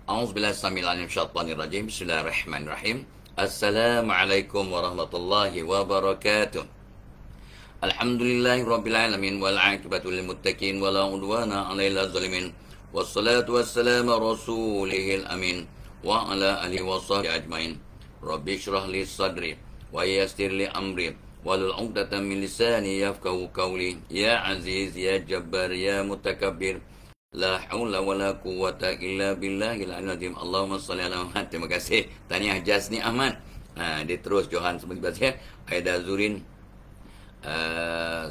A'udzubillahi samil alim syaitanir rajim. Bismillahirrahmanirrahim. Assalamualaikum warahmatullahi wabarakatuh. Alhamdulillahi rabbil alamin wal 'aqibatu lil muttaqin wala udwana 'alal zalimin. Wassalatu wassalamu rasulihil amin wa ala alihi washabbihi ajmain. Rabbi shrah li sadri wa yassir li amri wahlul 'uqdatam min lisani yafqahu qawli. Ya aziz ya jabbar ya mutakabbir. La haula wala quwwata illa billahil azim. Allahumma shalli ala Muhammad. Terima kasih. Tahniah Jasni Ahmad. Dia terus Johan seperti biasa. Aida Zurin.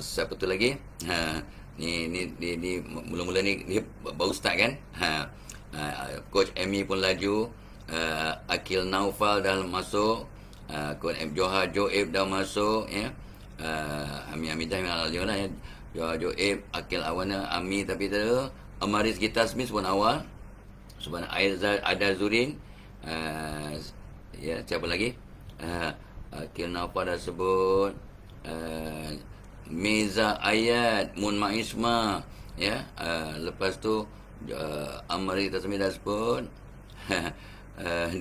Siapa tu lagi? Ni mula-mula ni dia baru start kan? Coach Amy pun laju. Akil Naufal dah masuk. Coach Johar Joib dah masuk ya. Ami dah laju lah ya. Johar Joib, Akil Awana, Ami tapi tak Amaris Gitar Smith pun awal. Subhanallah. Ada Zurin. Ya, siapa lagi? Akil Naufal dah sebut. Meza Ayat, Mun Maisma, ya. Lepas tu Amaris Gitar Smith dah sebut.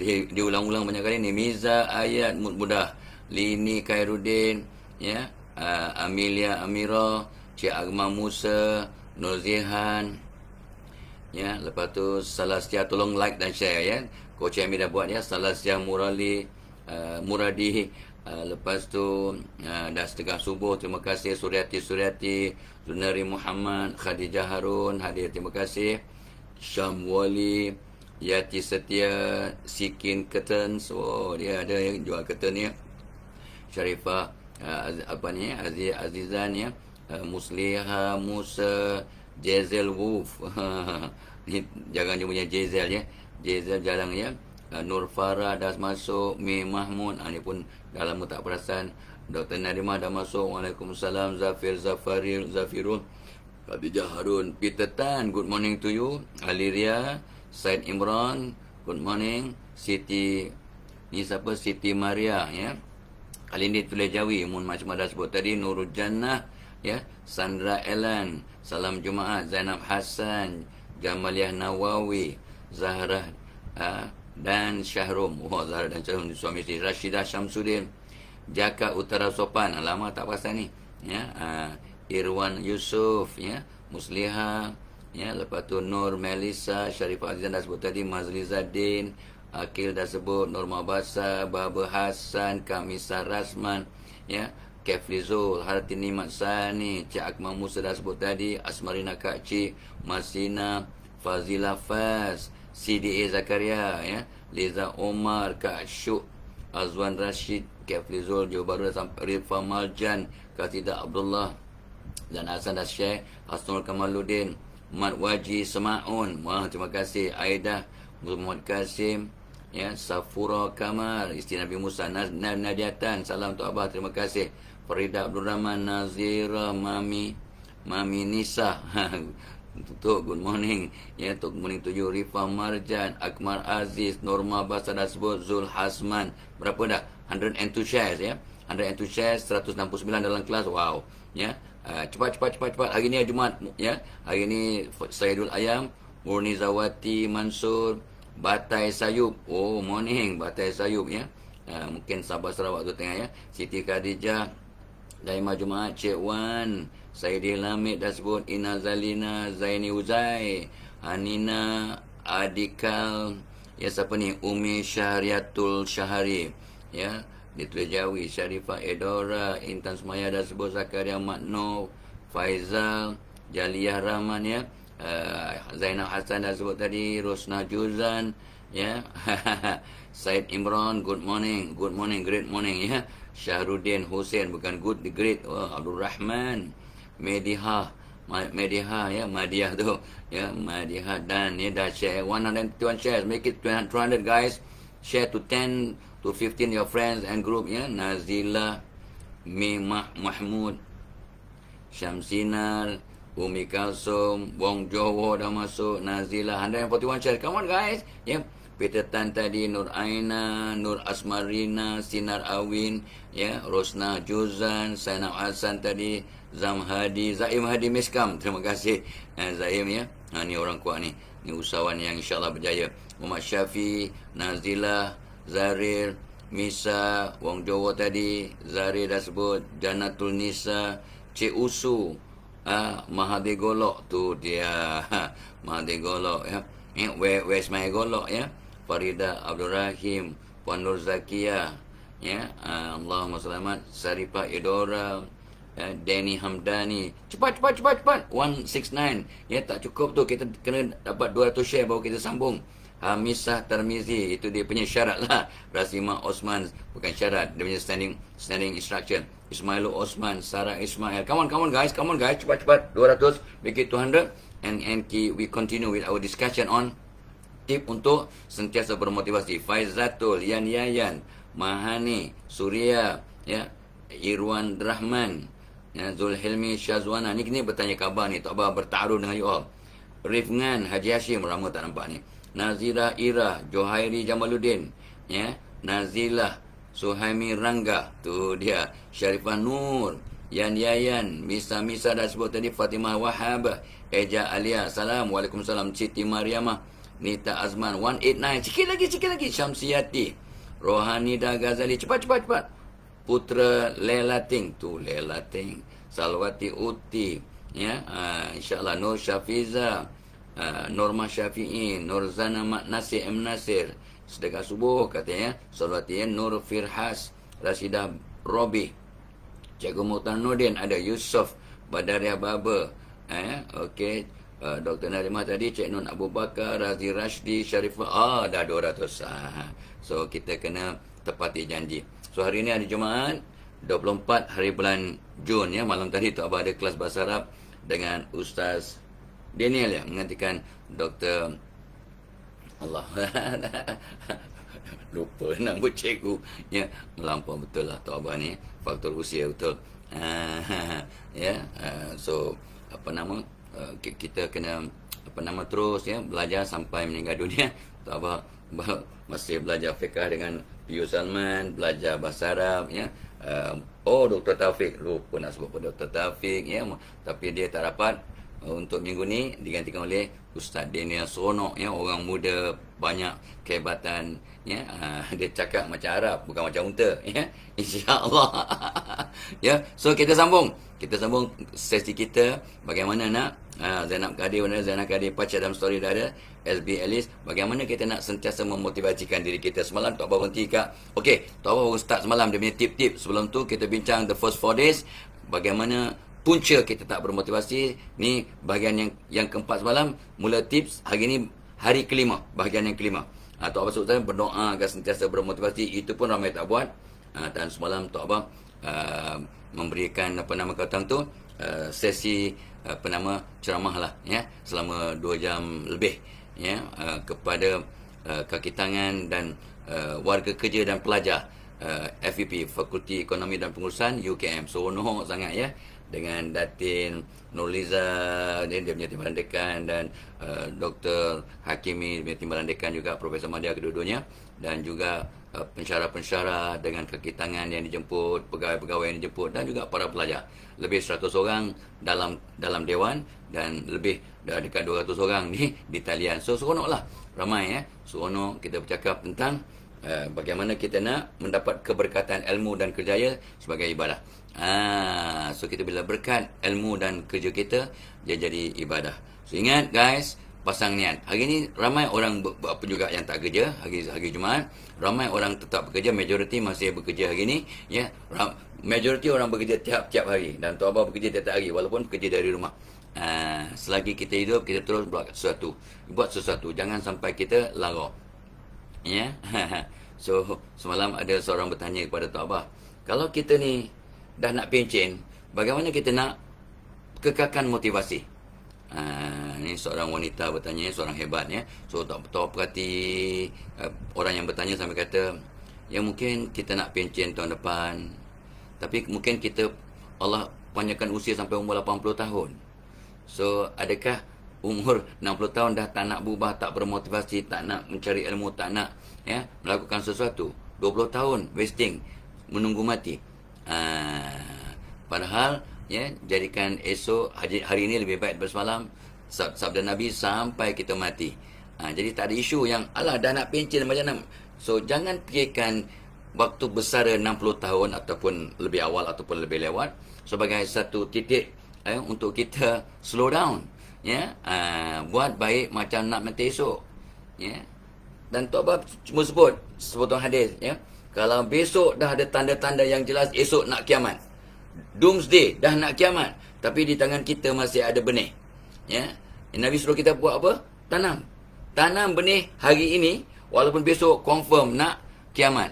Dia ulang-ulang banyak kali ni. Meza Ayat, Mudah, Lini Khairuddin, ya. Amelia Amira, Cik Agma Musa, Nurzihan. Ya, lepas tu Salastia, tolong like dan share ya. Coach Amy dah buat ya. Salastia Muradi. Lepas tu dah setengah subuh. Terima kasih Suryati, Lunari Muhammad, Khadijah Harun hadir. Terima kasih. Syam Wali, Yati Setia, Sikin Curtains. Oh, dia ada yang jual curtain ya. Sharifah Azizan ya. Musliha Musa, Jezel Wolf. Ni jangan dia punya Jezel ya. Jezel jarang ya. Nur Farah dah masuk. Mi Mahmud, ni pun dah lama tak perasan. Dr. Narimah dah masuk. Waalaikumsalam. Zafirul. Khadijah Harun. Peter Tan, good morning to you. Aliria, Said Imran, good morning. Siti, ni siapa? Siti Maria ya. Kali ni tulis Jawi. Mun macam dah sebut tadi. Nurul Jannah ya. Sandra Elan, salam Jumaat. Zainab Hassan, Jamaliah Nawawi, Zahra dan Syahrum. Zahra dan Syahrum suami isteri. Rashidah Syamsuddin, Jaka Utara Sopan. Lama tak pasal ni ya. Irwan Yusuf ya. Musliha ya. Lepas tu Nur Melissa, Sharifah Azizan dah sebut tadi. Mazli Zadin, Akil dah sebut. Norma Basa, Baba Hassan, Kamisa Rasman ya. Keflizul, Hartini Matsani, Cik Akmal Musa dah sebut tadi. Asmarina Kak Cik, Masina, Fazila Faz, CDA Zakaria ya. Liza Omar, Kak Syuk, Azwan Rashid, Keflizul, Johor Bahru dah sampai. Rifa Maljan, Kasida Abdullah dan Hasan dah share. Hasnul Kamaluddin, Mat Waji Semaun. Wah, terima kasih. Aidah Muhammad Kasim ya. Safura Kamal, isteri Nabi Musa. Nadiatan, salam untuk Abah, terima kasih. Farida Abdul Rahman, Nazira, Mami Nisa. Tuk, good morning ya. Tuk, good morning to you. Rifa Marjan, Akmal Aziz, Norma Basa dah sebut. Zul Hasman, berapa dah? 102 shares ya. 102 shares, 169 dalam kelas. Wow ya. Cepat. Hari ni Jumaat ya. Hari ni Saidul Ayam, Murni Zawati, Mansur, Batai Sayub. Oh, morning Batai Sayub ya. Mungkin Sabah Sarawak tu tengah ya. Siti Khadijah, Daimah Jumaat, Cik Wan, Saidil Hamid dah sebut. Ina Zalina, Zaini Uzai, Hanina, Adikal ya. Siapa ni? Umi Syahriatul Syahari ya. Ditulis Jawi. Syarifah Edora, Intan Semaya dah sebut. Zakaria Makno, Faizal, Jaliyah Rahman ya. Zainal Hassan dah sebut tadi. Rosna Juzan ya. Said Imran, good morning, great morning ya. Syahruddin Hussein, bukan good, the great. Abdul Rahman, Mediha ya. Madiah tu ya. Madiah dan ni dah share 121 shares. Make it 200 guys. Share to 10 to 15 your friends and group ya. Nazila, Mimah Mahmud, Syamsinar, Umi Kalsum, Wong Jowo dah masuk. Nazila, 141 shares. Come on guys ya. Peter Tan tadi, Nur Aina, Nur Asmarina, Sinar Awin, ya, Rosna Juzan, Sainab Hasan tadi, Zamhadi, Zaim Hadi Miskam. Terima kasih Zaim, ya. Ni orang kuat ni. Ni usahawan yang insya-Allah berjaya. Muhammad Syafi, Nazilah, Zaril, Misa, Wong Jowo tadi, Zaril dah sebut, Janatul Nisa, Cik Usu, Mahathir Golok tu dia. Mahathir Golok, ya. Where's my Golok, ya. Farida Abdul Rahim, Puan Nur Zakia, ya. Allahumma selamat. Saripah Idora, Danny Hamdani. Cepat 169. Ya, tak cukup tu, kita kena dapat 200 share baru kita sambung. Hamisah Tarmizi, itu dia punya syarat lah. Rasimah Osman, bukan syarat, dia punya standing instruction. Ismailul Osman, Sarah Ismail. Come on guys, cepat 200, make it 200. And we continue with our discussion on tip untuk sentiasa bermotivasi. Faizatul, Yan Yayan, Mahani, Surya, ya, Irwan Rahman, ya, Zulhilmi Syazwana. Ni bertanya khabar ni, tak apa bertaruh dengan you all. Rifngan Haji Hashim, lama tak nampak ni. Nazira Ira, Johairi Jamaluddin, ya, Nazilah Suhaimi Rangga, tu dia. Syarifah Nur, Yan Yayan, Misa dah sebut tadi. Fatimah Wahab, Eja Alia, salam. Waalaikumsalam. Siti Mariamah, Nita Azman, 189, sikit lagi. Syamsiati, Rohanida Ghazali, cepat. Putra Lelating, tu Lelating. Salwati Uti, ya, insyaAllah. Nur Syafiza, Norma Syafi'i, Nurzana Mak Nasir M. Nasir, sedekah subuh katanya. Salwati Nur Firhas, Rashidah Robi, Cikgu Muhtar Nurdin, ada Yusof Badaria Baba, okey, Dr. Narimah tadi, Cik Nun Abu Bakar, Razi Rashdi, Sharifah, dah 200. So kita kena tepati janji. So hari ni hari Jumaat 24 hari bulan Jun, ya. Malam tadi tu abang ada kelas bahasa Arab dengan Ustaz Daniel, ya, menggantikan Dr. Allah lupa nama cikgu, ya, melampau betul lah tu abang ni, faktor usia betul. Ya, so kita kena terus, ya, belajar sampai meninggal dunia. Tu abang masih belajar fiqh dengan Pius Salman, belajar bahasa Arab, ya. Dr. Taufik, lupa nak sebut Dr. Taufik, ya, tapi dia tak dapat. Untuk minggu ni digantikan oleh Ustaz Daniel Seronok, ya, orang muda, banyak kehebatan, ya. Dia cakap macam Arab, bukan macam unta, ya. InsyaAllah. Ya, so kita sambung sesi kita. Bagaimana nak Zainab Kadir Pacar dalam story dah ada. SB Alice, bagaimana kita nak sentiasa memotivasikan diri kita. Semalam Tok Abah berhenti kak. Okey, Tok Abah baru start semalam dia punya tip-tip. Sebelum tu kita bincang the first 4 days, bagaimana punca kita tak bermotivasi. Ni bahagian yang keempat semalam. Mula tips, hari ni hari kelima, bahagian yang kelima. Tok Abah sebut berdoa agar sentiasa bermotivasi. Itu pun ramai tak buat. Dan semalam Tok Abah memberikan sesi ceramah lah, ya, selama 2 jam lebih, ya, kepada kaki tangan dan warga kerja dan pelajar FEP, Fakulti Ekonomi dan Pengurusan UKM. Seronok sangat, ya, dengan Datin Nurliza, dia punya timbalan dekan, dan Dr. Hakimi, dia punya timbalan dekan juga, Profesor Madya, kedua-duanya, dan juga pensyarah-pensyarah dengan kaki tangan yang dijemput, pegawai-pegawai yang dijemput, dan juga para pelajar. Lebih 100 orang dalam dewan, dan lebih dah dekat 200 orang ni di talian. So seronok lah, ramai, ya, seronok kita bercakap tentang bagaimana kita nak mendapat keberkatan ilmu dan kerjaya sebagai ibadah. So kita bila berkat ilmu dan kerja kita, dia jadi ibadah. So ingat guys, pasang niat. Hari ni ramai orang apa juga yang tak kerja hari Jumaat. Ramai orang tetap bekerja, majoriti masih bekerja hari ni, ya. Majoriti orang bekerja tiap-tiap hari, dan Tok Abah bekerja tiap hari walaupun bekerja dari rumah. Selagi kita hidup, kita terus buat sesuatu. Jangan sampai kita lara, ya. So semalam ada seorang bertanya kepada Tok Abah, kalau kita ni dah nak pencen, bagaimana kita nak kekalkan motivasi? Ni seorang wanita bertanya, seorang hebat, ya. So tak perhati orang yang bertanya sampai kata, ya mungkin kita nak pencen tahun depan, tapi mungkin kita Allah panjangkan usia sampai umur 80 tahun. So adakah umur 60 tahun dah tak nak berubah, tak bermotivasi, tak nak mencari ilmu, tak nak melakukan sesuatu. 20 tahun wasting, menunggu mati. Padahal jadikan esok hari ini lebih baik daripada semalam, sabda Nabi, sampai kita mati. Jadi tak ada isu yang alah dah nak pencen macam mana. So jangan fikirkan waktu bersara 60 tahun ataupun lebih awal ataupun lebih lewat sebagai satu titik untuk kita slow down, buat baik macam nak mati esok. Dan Tok Abah cuma sebut sepotong hadis, kalau besok dah ada tanda-tanda yang jelas esok nak kiamat, doomsday, dah nak kiamat, tapi di tangan kita masih ada benih. Nabi suruh kita buat apa? Tanam benih hari ini, walaupun besok confirm nak kiamat.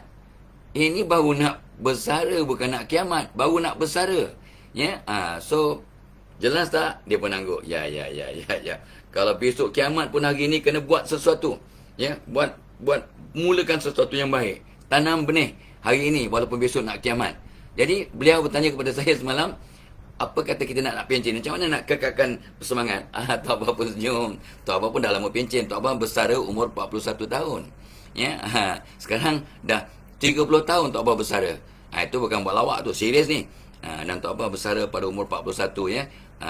Ini baru nak bersara, bukan nak kiamat, baru nak bersara. So jelas tak? Dia pun angguk. Ya. Kalau besok kiamat pun hari ini kena buat sesuatu. Buat mulakan sesuatu yang baik. Tanam benih hari ini walaupun besok nak kiamat. Jadi beliau bertanya kepada saya semalam, apa kata kita nak pencen? Macam mana nak kekalkan bersemangat? Tok Abah pun senyum. Tok Abah pun dah lama pencen. Tok Abah bersara umur 41 tahun. Sekarang dah 30 tahun Tok Abah bersara. Itu bukan buat lawak tu, serius ni. Dan Tok Abah bersara pada umur 41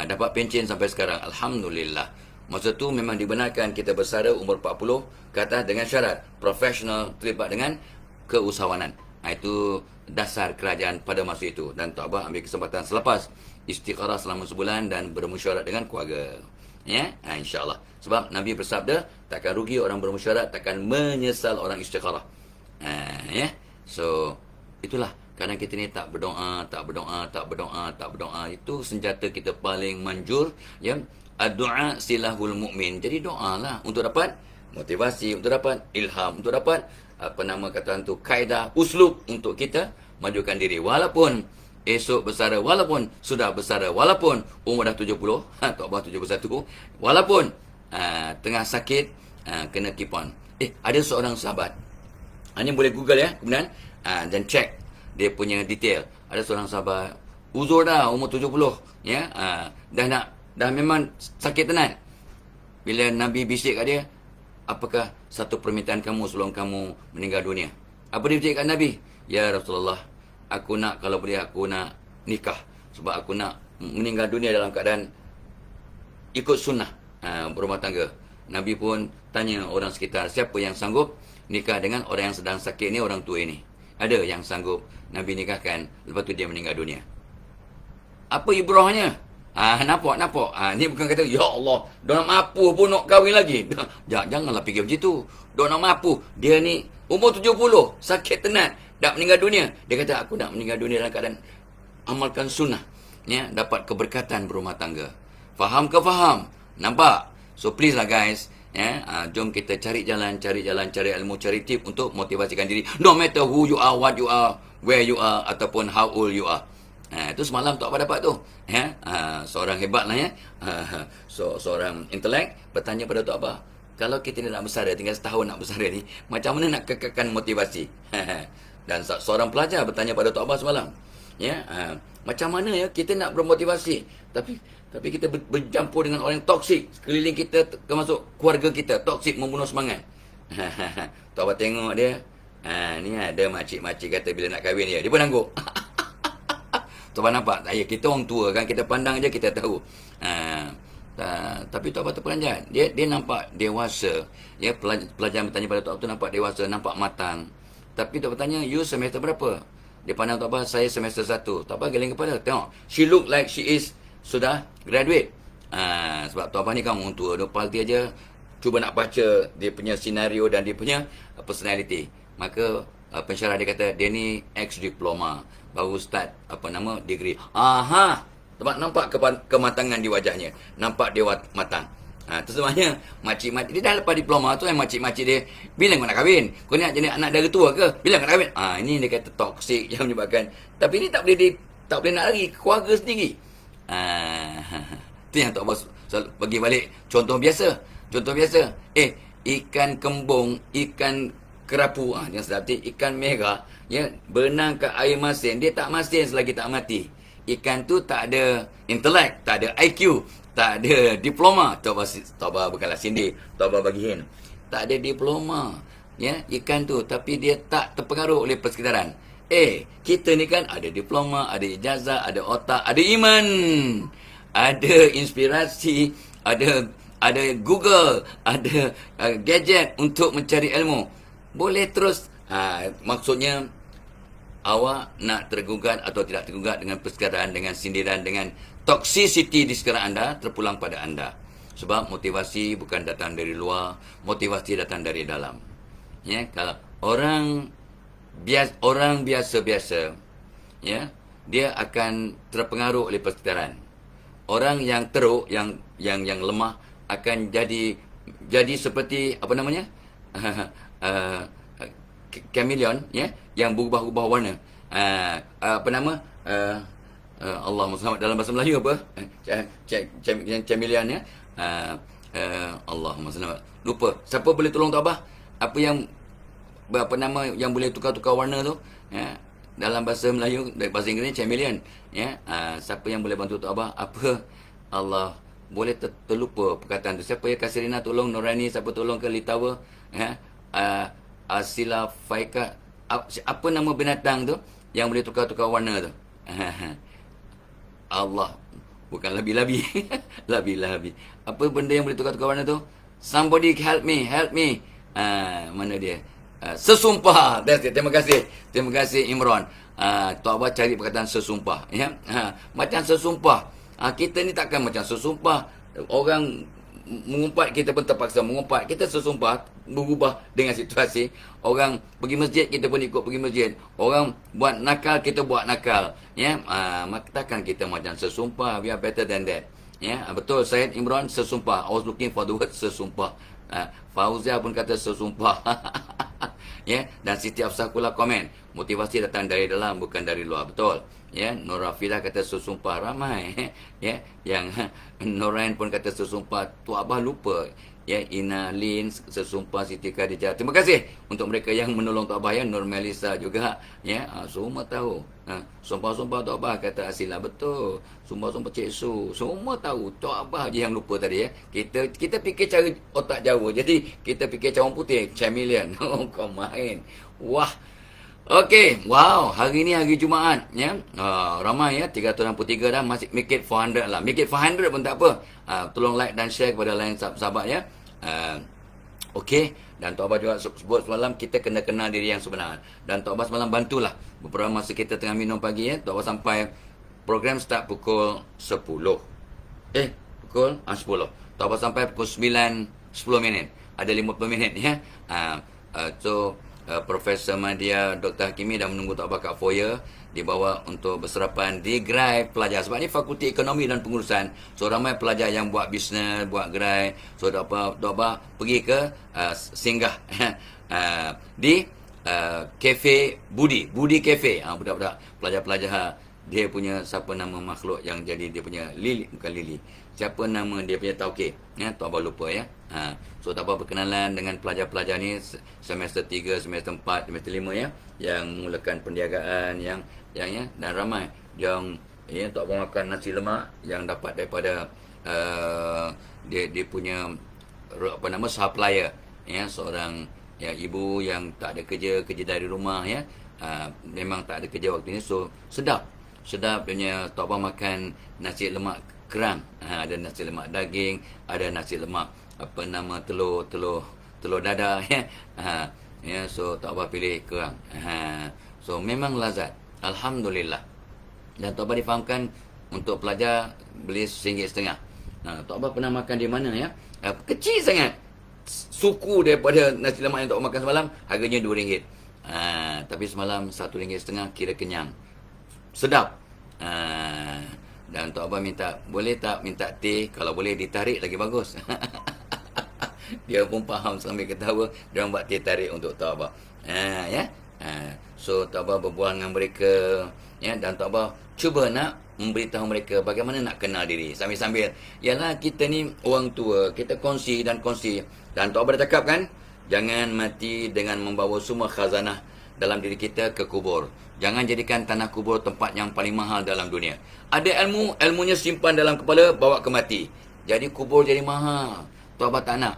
dapat pencen sampai sekarang. Alhamdulillah. Masa tu memang dibenarkan kita bersara umur 40 ke atas dengan syarat profesional terlibat dengan keusahawanan. Itu dasar kerajaan pada masa itu. Dan Tok Abah ambil kesempatan selepas istikharah selama sebulan dan bermusyawarah dengan keluarga. InsyaAllah. Sebab Nabi bersabda, takkan rugi orang bermusyawarah, takkan menyesal orang istikharah. So itulah, kadang kita ni tak berdoa. Itu senjata kita paling manjur. Ad-du'a silahul mu'min. Jadi doalah untuk dapat motivasi, untuk dapat ilham, untuk dapat kaedah, uslub untuk kita majukan diri. Walaupun esok bersara, walaupun sudah bersara, walaupun umur dah 70, Tok Abah 71, walaupun tengah sakit, kena keep on. Ada seorang sahabat, hanya boleh Google kemudian dan check dia punya detail. Ada seorang sahabat uzur dah umur 70, dah memang sakit tenat. Bila Nabi bisik kat dia, apakah satu permintaan kamu sebelum kamu meninggal dunia? Apa dia bisik kat Nabi? Ya Rasulullah, aku nak, kalau boleh aku nak nikah, sebab aku nak meninggal dunia dalam keadaan ikut sunnah berumah tangga. Nabi pun tanya orang sekitar, siapa yang sanggup nikah dengan orang yang sedang sakit ni, orang tua ini? Ada yang sanggup Nabi nikahkan, lepas tu dia meninggal dunia. Apa ibrahnya? Nampak. Ni bukan kata, ya Allah, dah nak mampu pun nak kahwin lagi. Janganlah fikir macam tu. Dah nak mampu. Dia ni umur 70, sakit tenat, dah meninggal dunia. Dia kata, aku nak meninggal dunia dalam keadaan amalkan sunnah. Dapat keberkatan berumah tangga. Faham ke faham? Nampak? So please lah guys. Jom kita cari jalan, cari ilmu, cari tip untuk motivasikan diri. No matter who you are, what you are, where you are, ataupun how old you are. Itu semalam Tok Abah dapat tu. Seorang hebat lah seorang intelek bertanya pada Tok Abah, kalau kita ni nak bersara, tinggal setahun nak bersara ni, macam mana nak kekalkan motivasi? Dan seorang pelajar bertanya pada Tok Abah semalam, macam mana kita nak bermotivasi, tapi kita bercampur dengan orang yang toksik sekeliling kita, termasuk keluarga kita, toksik, membunuh semangat. Tok Abah tengok dia, ni ada makcik-makcik kata bila nak kahwin dia pun angguk. Tok Abah nampak, kita orang tua kan, kita pandang je kita tahu. Tapi Tok Abah tu pelanjar, dia nampak dewasa. Pelajar bertanya pada Tok Abah tu nampak dewasa, nampak matang. Tapi Tok Abah tanya, you semester berapa? Dia pandang Tok Abah, saya semester 1. Tok Abah geleng kepala, tengok, she look like she is sudah graduate. Sebab Tok Abah ni kan orang tua, 2 parti aja cuba nak baca dia punya senario dan dia punya personality. Maka pensyarah dia kata, dia ni ex-diploma, baru start degree. Sebab nampak kematangan di wajahnya, nampak dia matang. Itu sebenarnya makcik-makcik dia dah lepas diploma tu, yang makcik-makcik dia, bila kau nak kahwin? Kau ni nak jadi anak dara tua ke? Bila kau nak kahwin? Ini dia kata toksik yang menyebabkan. Tapi ni tak boleh nak lari ke keluarga sendiri. Itu yang Tok Abah bagi balik contoh biasa. Ikan kembung, ikan kerapu, yang sedap tu, ikan merah, berenang ke air masin, dia tak masin selagi tak mati. Ikan tu tak ada intelek, tak ada IQ, Tak ada diploma. Tok Abah bukanlah sindir. Tok Abah bagi hint. Tak ada diploma. Ya, ikan tu. Tapi dia tak terpengaruh oleh persekitaran. Kita ni kan ada diploma, ada ijazah, ada otak, ada iman. Ada inspirasi, ada Google, ada gadget untuk mencari ilmu. Boleh terus. Maksudnya, awak nak tergugat atau tidak tergugat dengan persekitaran, dengan sindiran, dengan toxicity di sekitar anda, terpulang pada anda. Sebab motivasi bukan datang dari luar, motivasi datang dari dalam. Ya, kalau orang biasa-biasa, ya, dia akan terpengaruh oleh persekitaran. Orang yang teruk, yang lemah akan jadi seperti apa namanya? Chameleon, ya, yang berubah-ubah warna. Apa nama? Allahumma selamat dalam bahasa Melayu apa? Chameleon, ya. Allahumma selamat. Lupa. Siapa boleh tolong Tok Abah? Apa nama yang boleh tukar-tukar warna tu? Ya. Dalam bahasa Melayu, bahasa Inggeris chameleon, ya. Siapa yang boleh bantu Tok Abah? Apa? Allah boleh terlupa perkataan tu. Siapa yang kasih Rina tolong? Nurani, siapa tolong ke Litawa? Ya. Asila Faika, apa nama binatang tu yang boleh tukar-tukar warna tu? Allah, bukan labi-labi. Labi-labi. Apa benda yang boleh tukar-tukar warna tu? Somebody help me. Mana dia? Sesumpah. That's it. Terima kasih Imran. Tok Abah cari perkataan sesumpah, ya. Macam sesumpah. Kita ni takkan macam sesumpah. Orang mengumpat, kita pun terpaksa mengumpat. Kita sesumpah, berubah dengan situasi. Orang pergi masjid, kita pun ikut pergi masjid. Orang buat nakal, kita buat nakal, ya. Maka takkan kita macam sesumpah. We are better than that, ya. Betul Syed Imran, sesumpah. I was looking for the word sesumpah. Fauzia pun kata sesumpah. Ya, dan Siti Afsakula komen, motivasi datang dari dalam, bukan dari luar. Betul, ya. Nur Rafidah kata sesumpah. Ramai, ya, yang Norain pun kata sesumpah. Tok Abah lupa, ya. Ina Lin sesumpah, Siti Khadijah. Terima kasih untuk mereka yang menolong Tok Abah, ya. Nur Melisa juga, ya. Semua tahu. Sumpah-sumpah Tok Abah kata Asila. Betul. Sumpah-sumpah Cik Su. Semua tahu. Tok Abah je yang lupa tadi, ya. Kita fikir cara otak Jawa. Jadi kita fikir cawan putih, chameleon. Kau main. Wah. Okey, wow, hari ni hari Jumaat, ya. Ramai, ya, 363 dah, masih make it 400 lah. Make it 400 pun tak apa. Tolong like dan share kepada lain sahabat, ya. Okey, dan Tok Abah juga sebut semalam kita kena kenal diri yang sebenar. Dan Tok Abah semalam bantulah beberapa masa kita tengah minum pagi, ya. Tok Abah sampai program start pukul 10. Pukul 10. Tok Abah sampai pukul 9, 10 minit. Ada 50 minit, ya. Profesor Madia, Dr. Hakimi dah menunggu Tok Abah kat foyer, dibawa untuk berserapan di gerai pelajar. Sebab ni Fakulti Ekonomi dan Pengurusan. So ramai pelajar yang buat bisnes, buat gerai. So Tok Abah pergi ke singgah di kafe Budi Cafe. Budak-budak pelajar-pelajar, dia punya siapa nama makhluk yang jadi dia punya Lili, bukan Lili. Siapa nama dia punya tauke, ya. Tok Abah lupa, ya. So Tok Abah berkenalan dengan pelajar-pelajar ni semester 3, semester 4, semester 5, ya, yang mulakan perniagaan yang ya, dan ramai yang, ya, Tok Abah makan nasi lemak yang dapat daripada dia punya apa nama supplier, ya, seorang, ya, ibu yang tak ada kerja dari rumah, ya. Memang tak ada kerja waktu ni, so sedap punya. Tok Abah makan nasi lemak kerang, ada nasi lemak daging, ada nasi lemak apa nama telur dadah, ya. Ya, so Tok Abah pilih kerang. So memang lazat, alhamdulillah. Dan Tok Abah difahamkan untuk pelajar beli RM1.50. Tok Abah pernah makan di mana, ya? Kecil sangat suku daripada nasi lemak yang Tok Abah makan semalam, harganya RM2. Tapi semalam RM1.50 kira kenyang, sedap. Dan Tok Abah minta, boleh tak minta teh? Kalau boleh ditarik lagi bagus. Dia pun faham sambil ketawa. Dia orang buat teh tarik untuk Tok Abah. Ya. So Tok Abah berbual dengan mereka, ya. Dan Tok Abah cuba nak memberitahu mereka bagaimana nak kenal diri. Sambil-sambil, yalah, kita ni orang tua, kita kongsi. Dan Tok Abah dah cakap kan, jangan mati dengan membawa semua khazanah dalam diri kita ke kubur. Jangan jadikan tanah kubur tempat yang paling mahal dalam dunia. Ada ilmunya simpan dalam kepala, bawa ke mati. Jadi kubur jadi mahal. Tok Abah tak nak.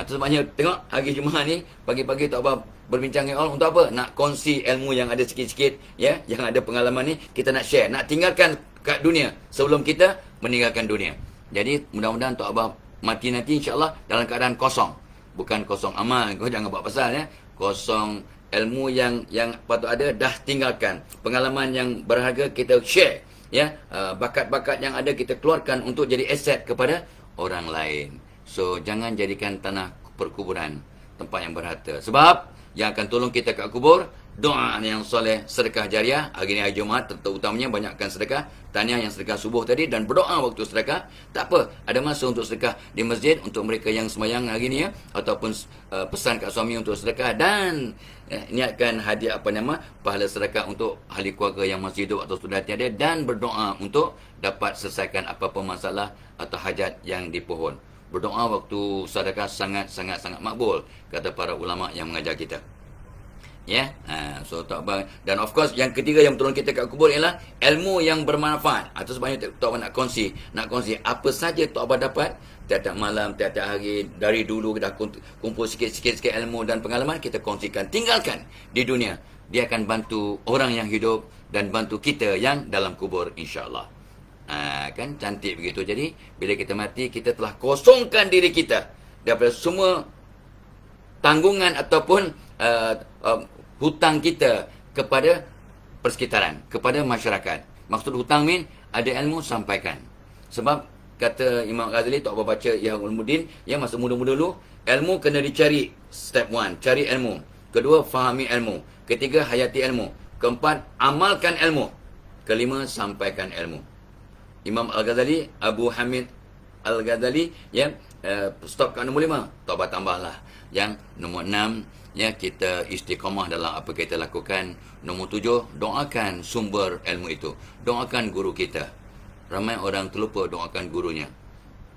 Tu sebabnya tengok hari Jumaat ni pagi-pagi Tok Abah berbincang dengan orang untuk apa? Nak kongsi ilmu yang ada sikit-sikit, ya, yang ada pengalaman ni kita nak share, nak tinggalkan kat dunia sebelum kita meninggalkan dunia. Jadi mudah-mudahan Tok Abah mati nanti insya-Allah dalam keadaan kosong. Bukan kosong amal, kau jangan buat pasal, ya. Kosong ilmu yang patut ada dah tinggalkan. Pengalaman yang berharga kita share, ya. Bakat-bakat yang ada kita keluarkan untuk jadi aset kepada orang lain. So jangan jadikan tanah perkuburan tempat yang berharga. Sebab yang akan tolong kita kat kubur, doa yang soleh, sedekah jariah. Hari ni hari Jumaat, terutamanya banyakkan sedekah. Tahniah yang sedekah subuh tadi dan berdoa waktu sedekah. Tak apa, ada masa untuk sedekah di masjid untuk mereka yang sembahyang hari ni, ya, ataupun pesan kat suami untuk sedekah dan niatkan hadiah pahala sedekah untuk ahli keluarga yang masih hidup atau sudah tiada, dan berdoa untuk dapat selesaikan apa-apa masalah atau hajat yang dipohon. Berdoa waktu sedekah sangat makbul, kata para ulama yang mengajar kita. Ya, so Tok Abah, dan of course yang ketiga yang turun kita kat kubur ialah ilmu yang bermanfaat. Atau sebabnya Tok Abah nak kongsi apa saja Tok Abah dapat tiap-tiap malam, tiap-tiap hari dari dulu dah kumpul sikit-sikit ilmu dan pengalaman, kita kongsikan, tinggalkan di dunia. Dia akan bantu orang yang hidup dan bantu kita yang dalam kubur, insya-Allah. Kan cantik begitu. Jadi bila kita mati, kita telah kosongkan diri kita daripada semua tanggungan ataupun hutang kita kepada persekitaran, kepada masyarakat. Maksud hutang min, ada ilmu sampaikan. Sebab kata Imam Ghazali, Tok Abah baca Ihya Ulumuddin, ya, masa muda-muda dulu, ilmu kena dicari. Step 1, cari ilmu. Kedua, fahami ilmu. Ketiga, hayati ilmu. Keempat, amalkan ilmu. Kelima, sampaikan ilmu. Imam Al-Ghazali, Abu Hamid Al-Ghazali, ya, stop kat nombor 5. Tok Abah tambahlah yang nombor 6, ya, kita istiqamah dalam apa kita lakukan. Nombor 7, doakan sumber ilmu itu. Doakan guru kita. Ramai orang terlupa doakan gurunya.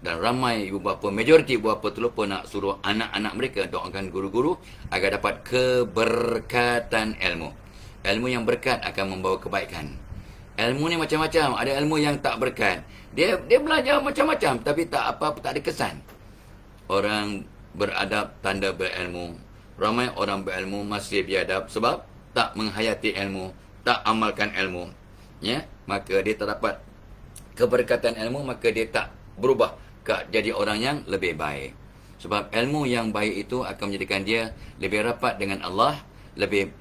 Dan ramai ibu bapa, majoriti ibu bapa terlupa nak suruh anak-anak mereka doakan guru-guru agar dapat keberkatan ilmu. Ilmu yang berkat akan membawa kebaikan. Ilmu ni macam-macam. Ada ilmu yang tak berkat. Dia belajar macam-macam tapi tak ada kesan. Orang beradab tanda berilmu. Ramai orang berilmu masih biadab sebab tak menghayati ilmu, tak amalkan ilmu. Ya, maka dia tak dapat keberkatan ilmu, maka dia tak berubah jadi orang yang lebih baik. Sebab ilmu yang baik itu akan menjadikan dia lebih rapat dengan Allah, lebih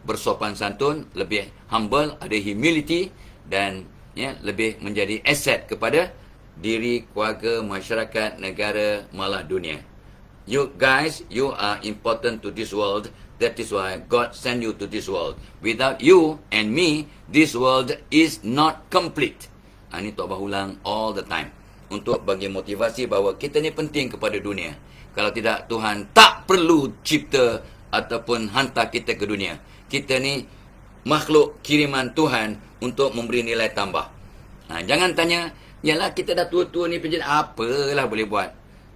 bersopan santun, lebih humble, ada humility, dan ya, lebih menjadi aset kepada diri, keluarga, masyarakat, negara, malah dunia. You guys, you are important to this world. That is why God sent you to this world. Without you and me, this world is not complete. Ini Tok Abah ulang all the time untuk bagi motivasi bahawa kita ni penting kepada dunia. Kalau tidak, Tuhan tak perlu cipta ataupun hantar kita ke dunia. Kita ni makhluk kiriman Tuhan untuk memberi nilai tambah. Jangan tanya, yalah kita dah tua-tua ni apalah boleh buat.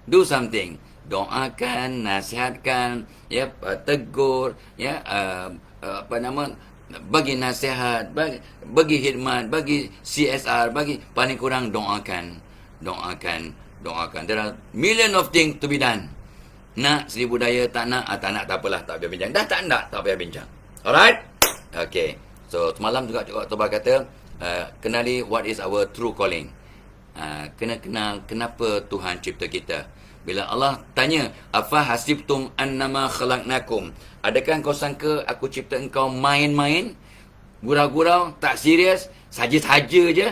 Do something. Doakan, nasihatkan, ya, tegur, ya, bagi nasihat, bagi khidmat, bagi CSR, bagi paling kurang doakan. There are million of things to be done. Nak 1000 daya, tak nak tak apalah, tak payah bincang. Dah tak nak, tak payah bincang. Alright? Okay. So semalam juga Tok Abah kata, kenali what is our true calling. Kena kenal kenapa Tuhan cipta kita. Bila Allah tanya, afa hasibtum annama khalaqnakum, adakah kau sangka aku cipta engkau main-main, gurau-gurau, tak serius, saja-saja je?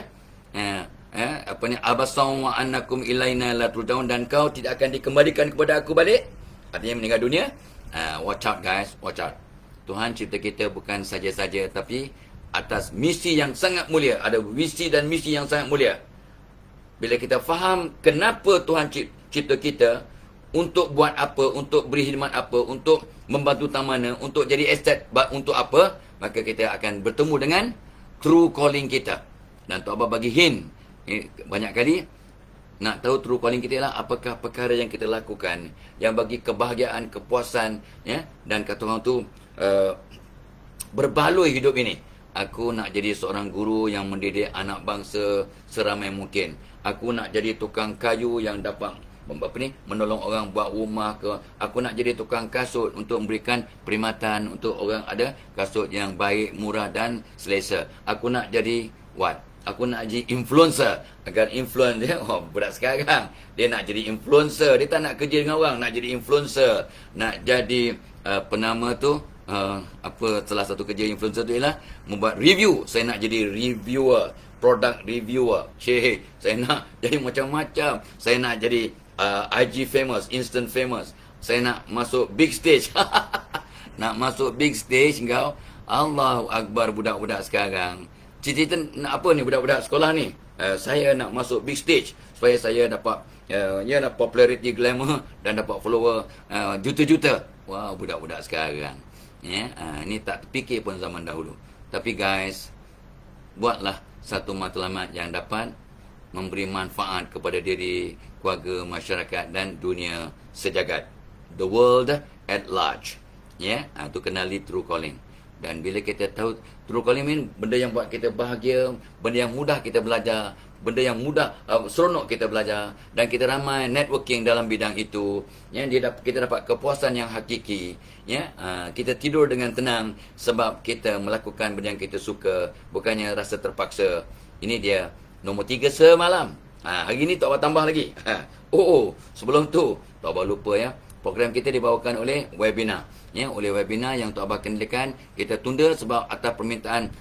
Abasam wa annakum ilaina la turjaun, dan kau tidak akan dikembalikan kepada aku balik, artinya meninggal dunia. Watch out guys, watch out. Tuhan cipta kita bukan saja-saja, tapi atas misi yang sangat mulia. Ada visi dan misi yang sangat mulia. Bila kita faham kenapa Tuhan cipta kita, untuk buat apa, untuk beri khidmat apa, untuk membantu tang mana, untuk jadi aset untuk apa, maka kita akan bertemu dengan true calling kita. Dan Tok Abah bagi hint banyak kali. Nak tahu true calling kita ialah apakah perkara yang kita lakukan yang bagi kebahagiaan, kepuasan, ya, dan kata orang tu berbaloi hidup ini. Aku nak jadi seorang guru yang mendidik anak bangsa seramai mungkin. Aku nak jadi tukang kayu yang dapat menolong orang buat rumah ke. Aku nak jadi tukang kasut untuk memberikan perkhidmatan untuk orang ada kasut yang baik, murah dan selesa. Aku nak jadi Aku nak jadi influencer. Agar influence dia, budak sekarang dia nak jadi influencer. Dia tak nak kerja dengan orang, nak jadi influencer. Nak jadi penama tu salah satu kerja influencer tu ialah membuat review. Saya nak jadi reviewer, product reviewer. Saya nak jadi macam-macam. Saya nak jadi IG famous, instant famous. Saya nak masuk big stage. Nak masuk big stage kau. Allahu Akbar budak-budak sekarang. Cita-cita nak apa ni budak-budak sekolah ni? Saya nak masuk big stage supaya saya dapat nak popularity, glamour dan dapat follower juta-juta. Wah, budak-budak sekarang. Ni tak terfikir pun zaman dahulu. Tapi guys, buatlah satu matlamat yang dapat memberi manfaat kepada diri, keluarga, masyarakat dan dunia sejagat. The world at large. Itu kenali true calling. Dan bila kita tahu true calling ni benda yang buat kita bahagia, benda yang mudah kita belajar, benda yang mudah seronok kita belajar, dan kita ramai networking dalam bidang itu, kita dapat kepuasan yang hakiki, kita tidur dengan tenang sebab kita melakukan benda yang kita suka, bukannya rasa terpaksa. Ini dia nombor 3 semalam. Hari ni tak tambah lagi. Sebelum tu tak lupa program kita dibawakan oleh webinar. Oleh webinar yang Tok Abah kendalikan, kita tunda sebab atas permintaan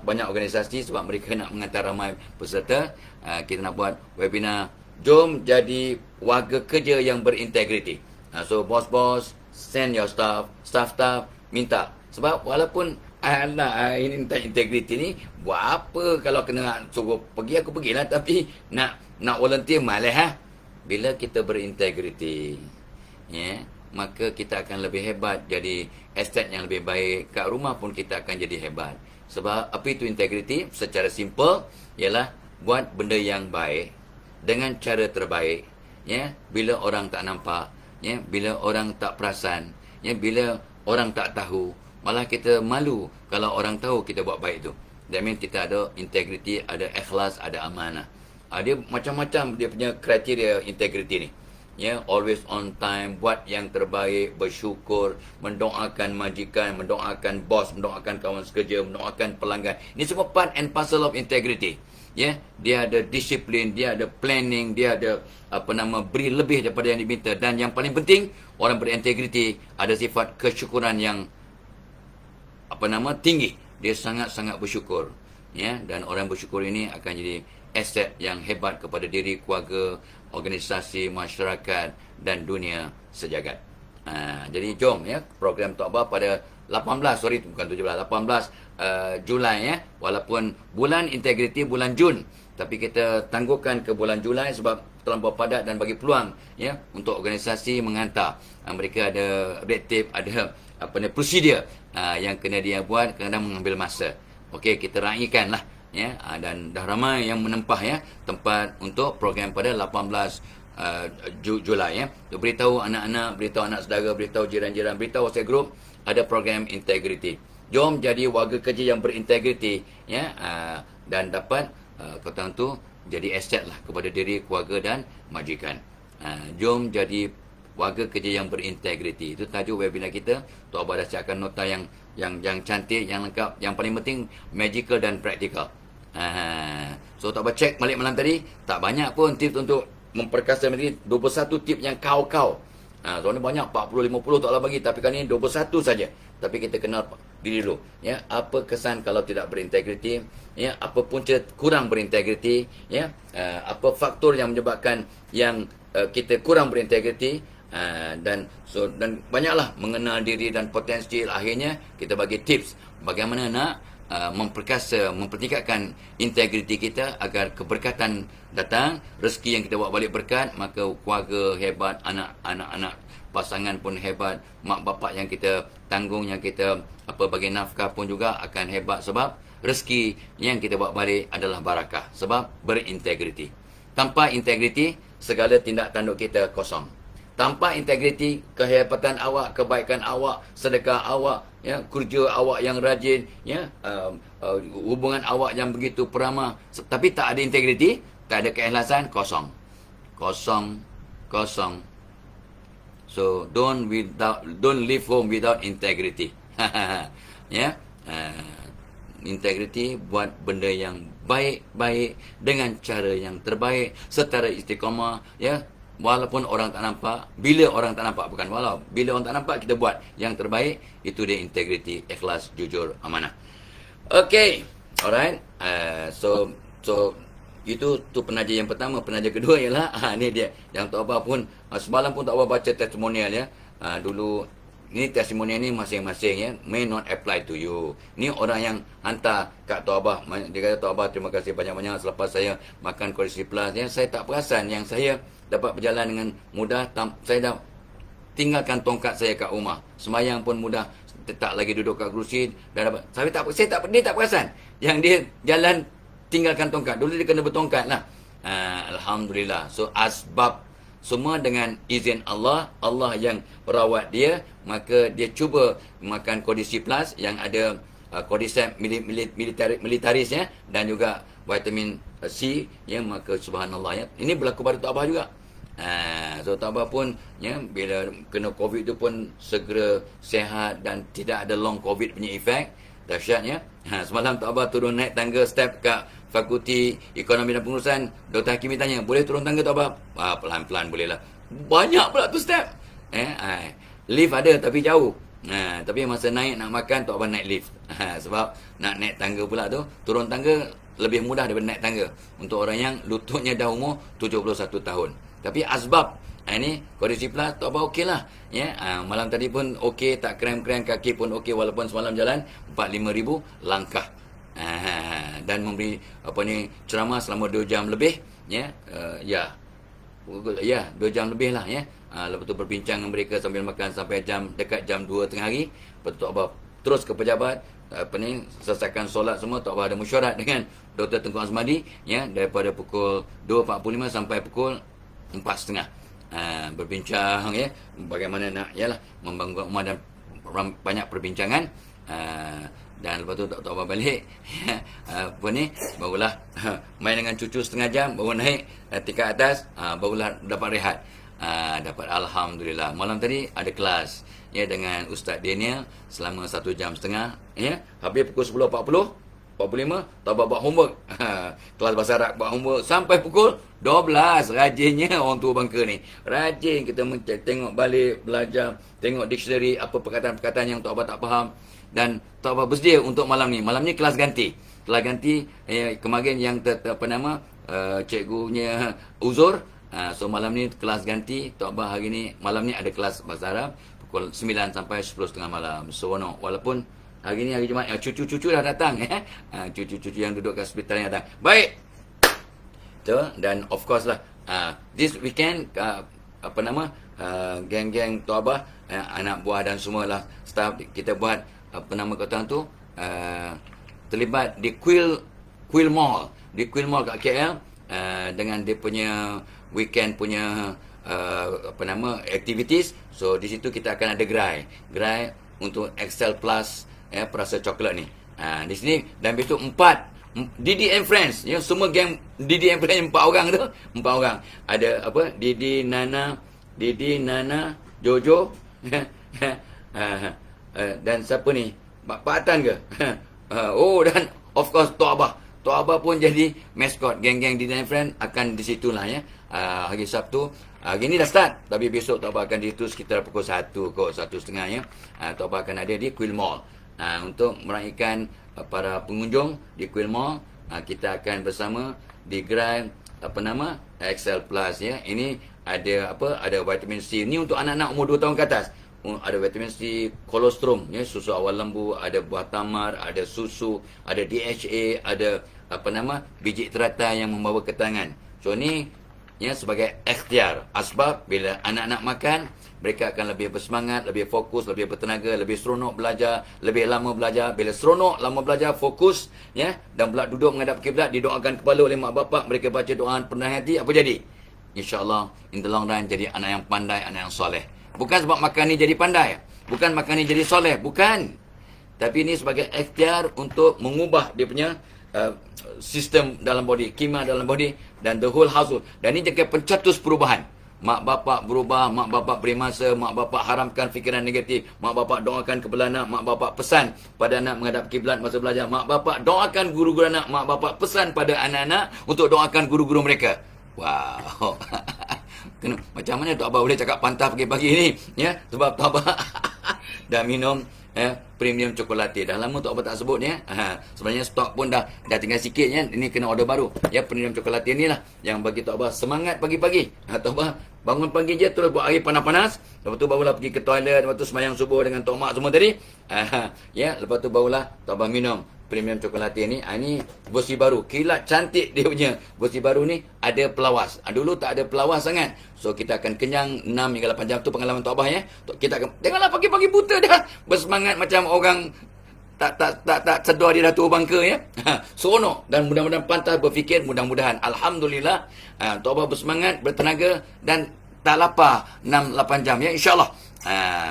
banyak organisasi, sebab mereka nak menghantar ramai peserta. Kita nak buat webinar, jom jadi warga kerja yang berintegriti. So bos-bos, send your staff minta. Sebab walaupun ini minta integriti ni, buat apa kalau kena suruh pergi, aku pergilah. Tapi nak volunteer malah. Bila kita berintegriti, maka kita akan lebih hebat, jadi aset yang lebih baik. Kat rumah pun kita akan jadi hebat. Sebab apa itu integriti? Secara simple ialah buat benda yang baik dengan cara terbaik. Bila orang tak nampak, bila orang tak perasan, bila orang tak tahu, malah kita malu kalau orang tahu kita buat baik tu. That means kita ada integriti, ada ikhlas, ada amanah. Dia macam-macam dia punya kriteria integriti ni. Always on time, buat yang terbaik, bersyukur, mendoakan majikan, mendoakan bos, mendoakan kawan sekerja, mendoakan pelanggan. Ini semua part and parcel of integrity. Dia ada disiplin, dia ada planning, dia ada beri lebih daripada yang diminta. Dan yang paling penting, orang berintegriti ada sifat kesyukuran yang tinggi. Dia sangat-sangat bersyukur. Dan orang bersyukur ini akan jadi aset yang hebat kepada diri, keluarga, organisasi, masyarakat dan dunia sejagat. Jadi jom program Tok Abah pada 18 Julai walaupun bulan integriti bulan Jun, tapi kita tangguhkan ke bulan Julai sebab terlampau padat dan bagi peluang untuk organisasi menghantar. Mereka ada red tape, ada prosedur yang kena dia buat, kadang mengambil masa. Okey, kita raikanlah. Dan dah ramai yang menempah tempat untuk program pada 18 Julai. Beritahu anak-anak, beritahu anak saudara, beritahu jiran-jiran, beritahu WhatsApp group ada program integriti. Jom jadi warga kerja yang berintegriti, dan dapat kata tu jadi aset lah kepada diri, keluarga dan majikan. Jom jadi warga kerja yang berintegriti. Itu tajuk webinar kita. Tok Abah dah siapkan nota yang cantik, yang lengkap, yang paling penting magical dan practical. So Tok Abah cek balik malam tadi, tak banyak pun tips untuk memperkasa diri. 21 tips yang kau. Soalnya banyak 40-50 Tok Abah bagi, tapi kali ini 21 saja. Tapi kita kenal diri dulu. Apa kesan kalau tidak berintegriti? Apa punca kurang berintegriti? Apa faktor yang menyebabkan yang kita kurang berintegriti? Dan banyaklah mengenal diri dan potensi. Akhirnya kita bagi tips bagaimana nak mempertingkatkan integriti kita agar keberkatan datang, rezeki yang kita bawa balik berkat, maka keluarga hebat, anak-anak pasangan pun hebat, mak bapak yang kita tanggung, yang kita bagi nafkah pun juga akan hebat, sebab rezeki yang kita bawa balik adalah barakah sebab berintegriti. Tanpa integriti, segala tindak tanduk kita kosong. Tanpa integriti, kehebatan awak, kebaikan awak, sedekah awak, ya, kerja awak yang rajin, ya, hubungan awak yang begitu peramah, tapi tak ada integriti, tak ada keikhlasan, kosong. Kosong, kosong. So don't leave home without integrity. Ya, integriti, buat benda yang baik-baik dengan cara yang terbaik secara istiqamah, ya. Walaupun orang tak nampak, bila orang tak nampak, bukan walau, bila orang tak nampak, kita buat yang terbaik. Itu dia integriti, ikhlas, jujur, amanah. Okay, alright. So itu tu penaja yang pertama. Penaja kedua ialah ni dia yang Tok Abah pun semalam pun Tok Abah baca testimonial, ya. Dulu ni testimonial ni masing-masing, ya, may not apply to you. Ni orang yang hantar kat Tok Abah. Dia kata, Tok Abah, terima kasih banyak-banyak selepas saya makan Kondisi Plus, ya, saya tak perasan yang saya dapat berjalan dengan mudah. Saya dah tinggalkan tongkat saya kat rumah. Sembahyang pun mudah. Tak lagi duduk kat kerusi. Dia tak perasan yang dia jalan tinggalkan tongkat. Dulu dia kena bertongkat lah. Alhamdulillah. So asbab semua dengan izin Allah. Allah yang merawat dia. Maka dia cuba makan Kondisi Plus yang ada Cordyceps militaris, ya, dan juga vitamin C, ya. Maka subhanallah, ya, ini berlaku pada Tok Abah juga. So Tok Abah pun, ya, bila kena COVID tu pun segera sihat dan tidak ada long COVID punya efek. Dahsyatnya. Semalam Tok Abah turun naik tangga step kat Fakulti Ekonomi dan Pengurusan. Dr. Hakimi tanya, boleh turun tangga Tok Abah? Pelan-pelan boleh lah. Banyak pula tu step. Lift ada tapi jauh. Tapi masa naik nak makan, Tok Abah naik lift. Sebab nak naik tangga pula tu, turun tangga lebih mudah daripada naik tangga untuk orang yang lututnya dah umur 71 tahun. Tapi asbab ini Kondisi Plus Tok Abah okey lah, ya. Malam tadi pun okey, tak krem-krem, kaki pun okey, walaupun semalam jalan 45,000 langkah. Dan memberi ceramah selama 2 jam lebih, ya. Ya 2 jam lebih lah, ya. Lepas tu berbincang dengan mereka sambil makan sampai dekat jam 2 tengah hari. Lepas tu Tok Abah terus ke pejabat, selesaikan solat semua. Tok Abah ada mesyuarat dengan Dr. Tengku Azmadi, ya, daripada pukul 2.45 sampai pukul 4.30. Berbincang, ya, bagaimana nak, yalah, membangun rumah, dan banyak perbincangan. Dan lepas tu Tok Abah balik, barulah main dengan cucu setengah jam, baru naik tingkat atas, barulah dapat rehat. Dapat, alhamdulillah. Malam tadi ada kelas, ya, dengan Ustaz Daniel selama 1 jam setengah, ya. Habis pukul 10.45 Tok Abah buat homework. Kelas bahasa Arab buat homework sampai pukul 12. Rajinnya orang tua bangka ni. Rajin kita tengok balik, belajar, tengok dictionary, apa perkataan-perkataan yang Tok Abah tak faham. Dan Tok Abah bersedia untuk malam ni. Malam ni kelas ganti. Kelas ganti, kemarin yang cikgunya uzur. So malam ni kelas ganti. Tok Abah hari ni, malam ni ada kelas bahasa Arab pukul 9 sampai 10.30 malam. So walaupun hari ni hari Jumaat, cucu-cucu dah datang, ya. Cucu-cucu yang duduk kat hospital yang datang. Baik. Dan of course lah, this weekend, geng-geng Tok Abah, anak buah dan semualah staff kita buat kata tu, terlibat di Quill Mall. Di Quill Mall kat KL, dengan dia punya weekend punya activities. So di situ kita akan ada gerai untuk Excel Plus, ya, perasa coklat ni. Di sini, dan besok 4 Didi and Friends, ya, semua geng Didi and Friends 4 orang tu. 4 orang. Ada Didi, Nana, Jojo, dan siapa ni? Pak Atan ke? Dan of course Tok Abah. Tok Abah pun jadi maskot. Geng-geng Didi and Friends akan di situlah, ya. Hari Sabtu. Hari ni dah start, tapi besok Tok Abah akan di situ sekitar pukul 1 kot, 1.30, ya. Tok Abah akan ada di Quill Mall. Untuk meraihkan para pengunjung di Quill Mall, kita akan bersama di gerai Excel Plus, ya. Ini ada ada vitamin C. Ini untuk anak-anak umur 2 tahun ke atas. Ada vitamin C, kolostrum, ya, susu awal lembu, ada buah tamar, ada susu, ada DHA, ada biji teratai yang membawa ketenangan. So ni, ya, sebagai ikhtiar. Asbab bila anak-anak makan, mereka akan lebih bersemangat, lebih fokus, lebih bertenaga, lebih seronok belajar, lebih lama belajar. Bila seronok, lama belajar, fokus, ya, dan pula duduk menghadap kiblat, didoakan kepala oleh mak bapak, mereka baca doa penuh hati, apa jadi? InsyaAllah, in the long run, jadi anak yang pandai, anak yang soleh. Bukan sebab makan ni jadi pandai. Bukan makan ni jadi soleh. Bukan. Tapi ini sebagai ikhtiar untuk mengubah dia punya sistem dalam body, kimia dalam body dan the whole household. Dan ini jadi pencetus perubahan. Mak bapak berubah, mak bapak beri masa, mak bapak haramkan fikiran negatif, mak bapak doakan kepada anak, mak bapak pesan pada anak menghadap kiblat masa belajar, mak bapak doakan guru-guru anak, mak bapak pesan pada anak-anak untuk doakan guru-guru mereka. Wow. Macam mana Tok Abah boleh cakap pantah pagi-pagi ni? Ya, sebab Tok Abah dah minum premium cokolatir. Dah lama Tok Abah tak sebut ya. Sebenarnya stok pun dah tinggal sikit ya. Ini kena order baru. Ya, premium cokolatir ni lah yang bagi Tok Abah semangat pagi-pagi. Tok Abah bangun pagi je terus buat air panas-panas. Lepas tu barulah pergi ke toilet, lepas tu sembahyang subuh dengan Tok Mak semua tadi. Ya, lepas tu barulah Tok Abah minum premium cokolatir ni. Ini versi baru. Kilat cantik dia punya. Versi baru ni ada pelawas. Dulu tak ada pelawas sangat. So kita akan kenyang 6 hingga 8 jam. Tu pengalaman Tok Abah ya. Kita akan janganlah pagi-pagi buta dah bersemangat macam orang tak sedar dia dah tua bangka ya. Seronok dan mudah-mudahan pantas berfikir, mudah-mudahan alhamdulillah Tok Abah bersemangat, bertenaga dan tak lapar 6-8 jam ya, insya-Allah.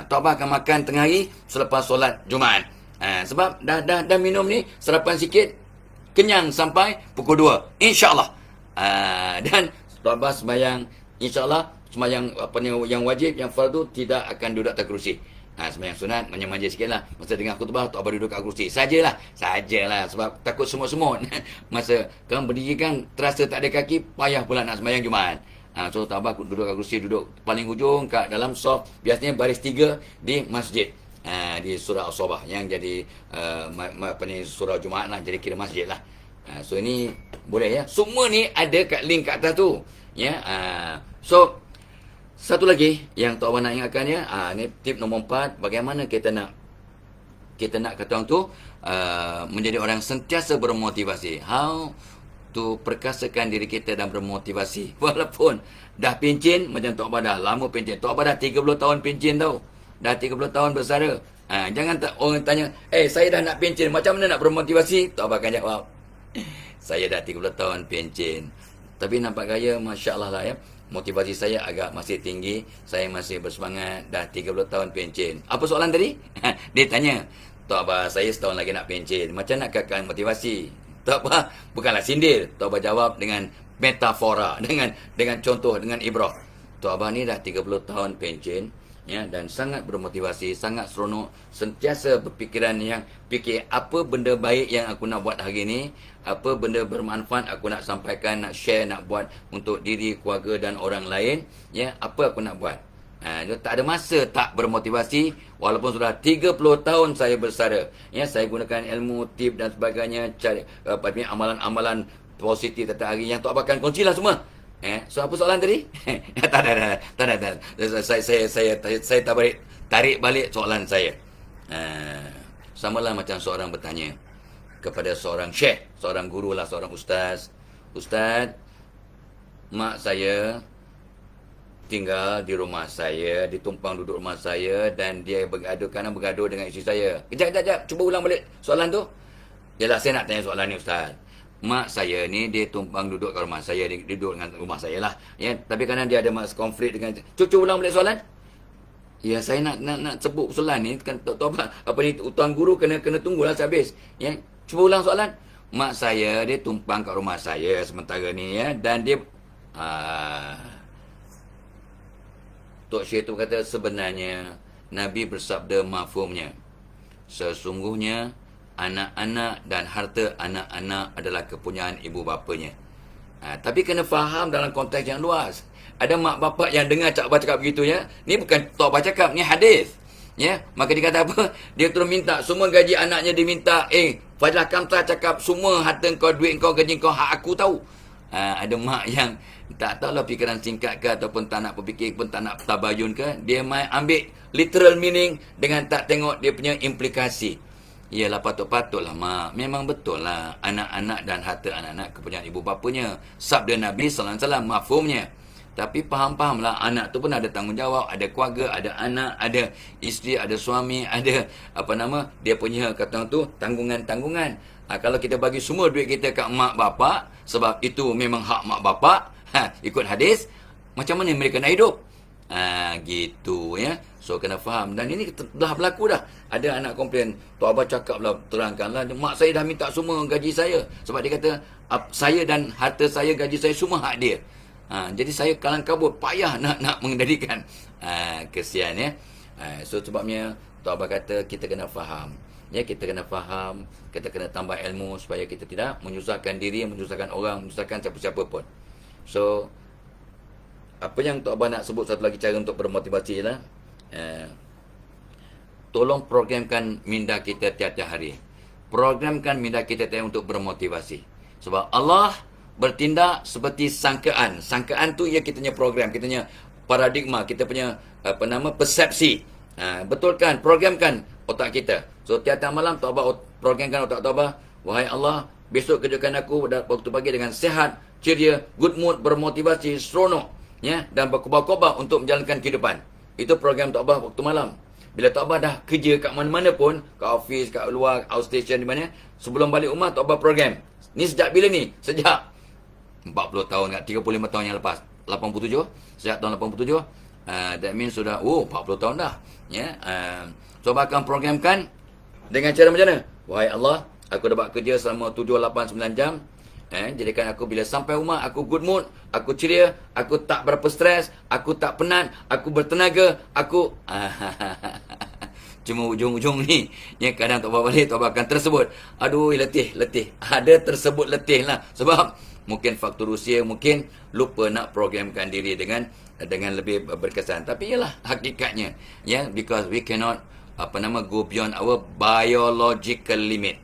Tok Abah akan makan tengah hari selepas solat Jumaat. Sebab dah minum ni sarapan sikit, kenyang sampai pukul 2 insya-Allah. Dan Tok Abah sembahyang insya-Allah, sembahyang apa ni yang wajib, yang fardu tidak akan duduk atas kerusi. Sembahyang sunat manja-manja sikitlah. Masa dengar khutbah Tok Abah duduk kat kerusi. Sajalah sebab takut semut-semut. Masa kan berdiri kan terasa tak ada kaki, payah pula nak sembahyang Jumaat. So Tok Abah duduk kat kerusi, duduk paling hujung kat dalam saf, biasanya baris 3 di masjid. Di surah As-Sabah yang jadi apa ni surah Jumaat lah, jadi kira masjid lah. So ini boleh ya. Semua ni ada kat link kat atas tu. Ya. So satu lagi yang Tok Abah nak ingatkan ya, ni tip nombor 4, bagaimana kita nak kata orang tu menjadi orang sentiasa bermotivasi. How to perkasakan diri kita dan bermotivasi walaupun dah pencen. Macam Tok Abah dah lama pencen. Tok Abah dah 30 tahun pencen tau. Dah 30 tahun bersara. Jangan orang tanya, saya dah nak pencen, macam mana nak bermotivasi? Tok Abah akan jawab, saya dah 30 tahun pencen, tapi nampak gaya masya-Allah lah ya. Motivasi saya agak masih tinggi, saya masih bersemangat, dah 30 tahun pencen. Apa soalan tadi? Dia tanya, Tok Abah saya setahun lagi nak pencen, macam nak kakak motivasi? Tok Abah bukanlah sindir. Tok Abah jawab dengan metafora, dengan contoh, dengan ibrah. Tok Abah ni dah 30 tahun pencen ya, dan sangat bermotivasi, sangat seronok, sentiasa berfikiran yang fikir apa benda baik yang aku nak buat hari ni, apa benda bermanfaat aku nak sampaikan, nak share, nak buat untuk diri, keluarga dan orang lain ya, apa aku nak buat. Tak ada masa tak bermotivasi walaupun sudah 30 tahun saya bersara ya. Saya gunakan ilmu, tip dan sebagainya, cari amalan-amalan positif setiap hari yang Tok Abah akan kongsilah semua. So apa soalan tadi? Tak ada. Saya tarik balik soalan saya. Samalah macam seorang bertanya kepada seorang syekh, seorang guru lah, seorang ustaz. Ustaz, mak saya tinggal di rumah saya, ditumpang duduk rumah saya dan dia bergaduh dengan isteri saya. Kejap, cuba ulang balik soalan tu. Yalah, saya nak tanya soalan ni ustaz. Mak saya ni dia tumpang duduk kat rumah saya, dia duduk dengan rumah saya lah ya, tapi kadang dia ada konflik dengan. Cuba ulang balik soalan. Ya, saya nak sebut soalan ni kan, Tok Abah apa ni, tuan guru kena tunggulah habis ya. Cuba ulang soalan. Mak saya dia tumpang kat rumah saya sementara ni ya, dan dia Tok Syekh tu kata sebenarnya Nabi bersabda mafhumnya, sesungguhnya anak-anak dan harta anak-anak adalah kepunyaan ibu bapanya. Tapi kena faham dalam konteks yang luas. Ada mak bapak yang dengar Cak Abah cakap begitu ya. Ni bukan Tok Abah cakap, ni hadis. Ya, maka dia kata apa? Dia terus minta semua gaji anaknya, diminta, Fadlah Kamsah cakap semua harta kau, duit kau, gaji kau, hak aku tahu. Ada mak yang tak tahulah fikiran singkat ke ataupun tak nak berfikir pun, tak nak tabayun ke, dia main ambil literal meaning dengan tak tengok dia punya implikasi. Ialah patut-patutlah mak, memang betul lah anak-anak dan harta anak-anak kepunyaan ibu bapanya. Sabda Nabi sallallahu alaihi wasallam mafhumnya. Tapi faham-fahamlah, anak tu pun ada tanggungjawab, ada keluarga, ada anak, ada isteri, ada suami, ada dia punya kata tu tanggungan-tanggungan. Kalau kita bagi semua duit kita kat mak bapak, sebab itu memang hak mak bapak, ikut hadis, Macam mana mereka nak hidup? Gitu ya. So kena faham. Dan ini dah berlaku dah. Ada anak komplain, Tok Abah cakap lah, terangkanlah, mak saya dah minta semua gaji saya. Sebab dia kata, saya dan harta saya, gaji saya semua hak dia. Jadi saya kalang kabut, payah nak mengendalikan. Kesian ya. So sebabnya Tok Abah kata kita kena faham. Ya, kita kena faham, kita kena tambah ilmu supaya kita tidak menyusahkan diri, menyusahkan orang, menyusahkan siapa-siapa pun. So apa yang Tok Abah nak sebut satu lagi cara untuk bermotivasi lah. Tolong programkan minda kita tiap-tiap hari. Programkan minda kita tiap untuk bermotivasi. Sebab Allah bertindak seperti sangkaan. Sangkaan tu ia kita punya program, kita punya paradigma, kita punya persepsi. Betulkan, programkan otak kita. So tiap-tiap malam Tok Abah programkan otak Tok Abah, wahai Allah, besok kerjakan aku waktu pagi dengan sehat, ceria, good mood, bermotivasi, seronok, ya, dan berkobar-kobar untuk menjalankan kehidupan. Itu program Tok Abah waktu malam. Bila Tok Abah dah kerja kat mana-mana pun, kat office, kat luar, outstation di mana, sebelum balik rumah Tok Abah program. Ni sejak bila ni? Sejak 40 tahun, 35 tahun yang lepas. 87, sejak tahun 87. That means sudah 40 tahun dah. Ya. So Abah akan programkan dengan cara macam mana? Wahai Allah, aku dapat kerja selama 7, 8, 9 jam. Jadikan aku bila sampai rumah, aku good mood, aku ceria, aku tak berapa stres, aku tak penat, aku bertenaga, aku... Cuma ujung-ujung ni, yang kadang Tok Abah balik, Tok Abah akan tersebut. Aduh, letih. Ada tersebut letih lah. Sebab mungkin faktor usia, mungkin lupa nak programkan diri dengan lebih berkesan. Tapi ialah hakikatnya. Ya, because we cannot go beyond our biological limit.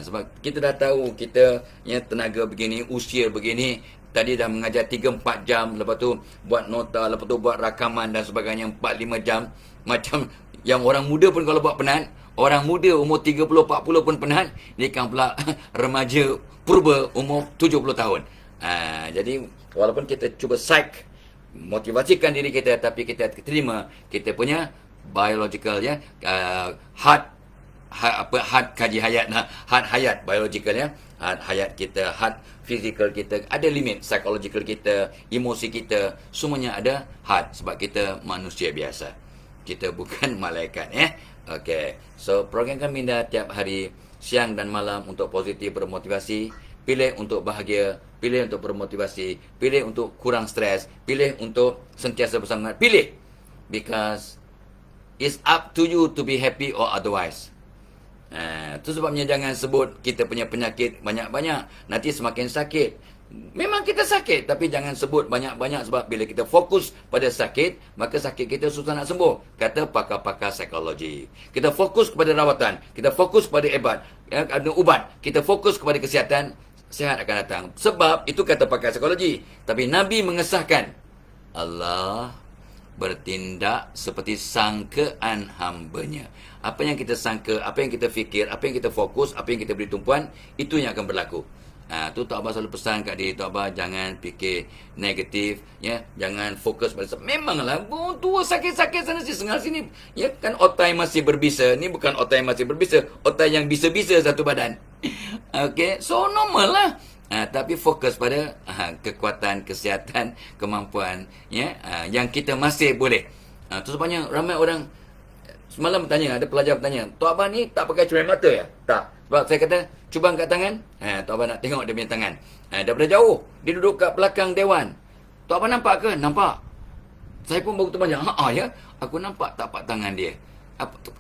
Sebab kita dah tahu kita tenaga begini, usia begini, tadi dah mengajar 3-4 jam, lepas tu buat nota, lepas tu buat rakaman dan sebagainya 4-5 jam. Macam yang orang muda pun kalau buat penat, orang muda umur 30-40 pun penat, ni kan pula remaja purba umur 70 tahun. Jadi walaupun kita cuba motivasikan diri kita, tapi kita terima kita punya biological hard kaji hayat, hard hayat biological ya, hard hayat kita, hard physical kita, ada limit, psychological kita, emosi kita, semuanya ada hard sebab kita manusia biasa. Kita bukan malaikat ya. Okey. So programkan minda tiap hari, siang dan malam untuk positif, bermotivasi, pilih untuk bahagia, pilih untuk bermotivasi, pilih untuk kurang stres, pilih untuk sentiasa bersemangat, pilih. Because it's up to you to be happy or otherwise. Itu sebabnya jangan sebut kita punya penyakit banyak-banyak, nanti semakin sakit. Memang kita sakit, tapi jangan sebut banyak-banyak sebab bila kita fokus pada sakit, maka sakit kita susah nak sembuh. Kata pakar-pakar psikologi. Kita fokus kepada rawatan, kita fokus kepada ubat, kita fokus kepada kesihatan, sihat akan datang. Sebab itu kata pakar psikologi. Tapi Nabi mengesahkan Allah bertindak seperti sangkaan hambanya. Apa yang kita sangka, apa yang kita fikir, apa yang kita fokus, apa yang kita beri tumpuan, itu yang akan berlaku. Tu Tok Abah selalu pesan kat diri Tok Abah, jangan fikir negatif, ya, jangan fokus pada memanglah tua sakit-sakit sana sini, ya kan, otai masih berbisa. Ni bukan otai masih berbisa, otai yang bisa-bisa satu badan. Okey, so normal lah. Tapi fokus pada kekuatan, kesihatan, kemampuan, ya, yang kita masih boleh. Tu sebabnya ramai orang semalam bertanya, ada pelajar bertanya, Tok Abah ni tak pakai cermin mata ya? Tak. Sebab saya kata, cuba angkat tangan. Tok Abah nak tengok dia punya tangan. Daripada jauh, dia duduk kat belakang dewan. Tok Abah nampak ke? Nampak. Saya pun baru terbanyak. Ya, aku nampak tapak tangan dia.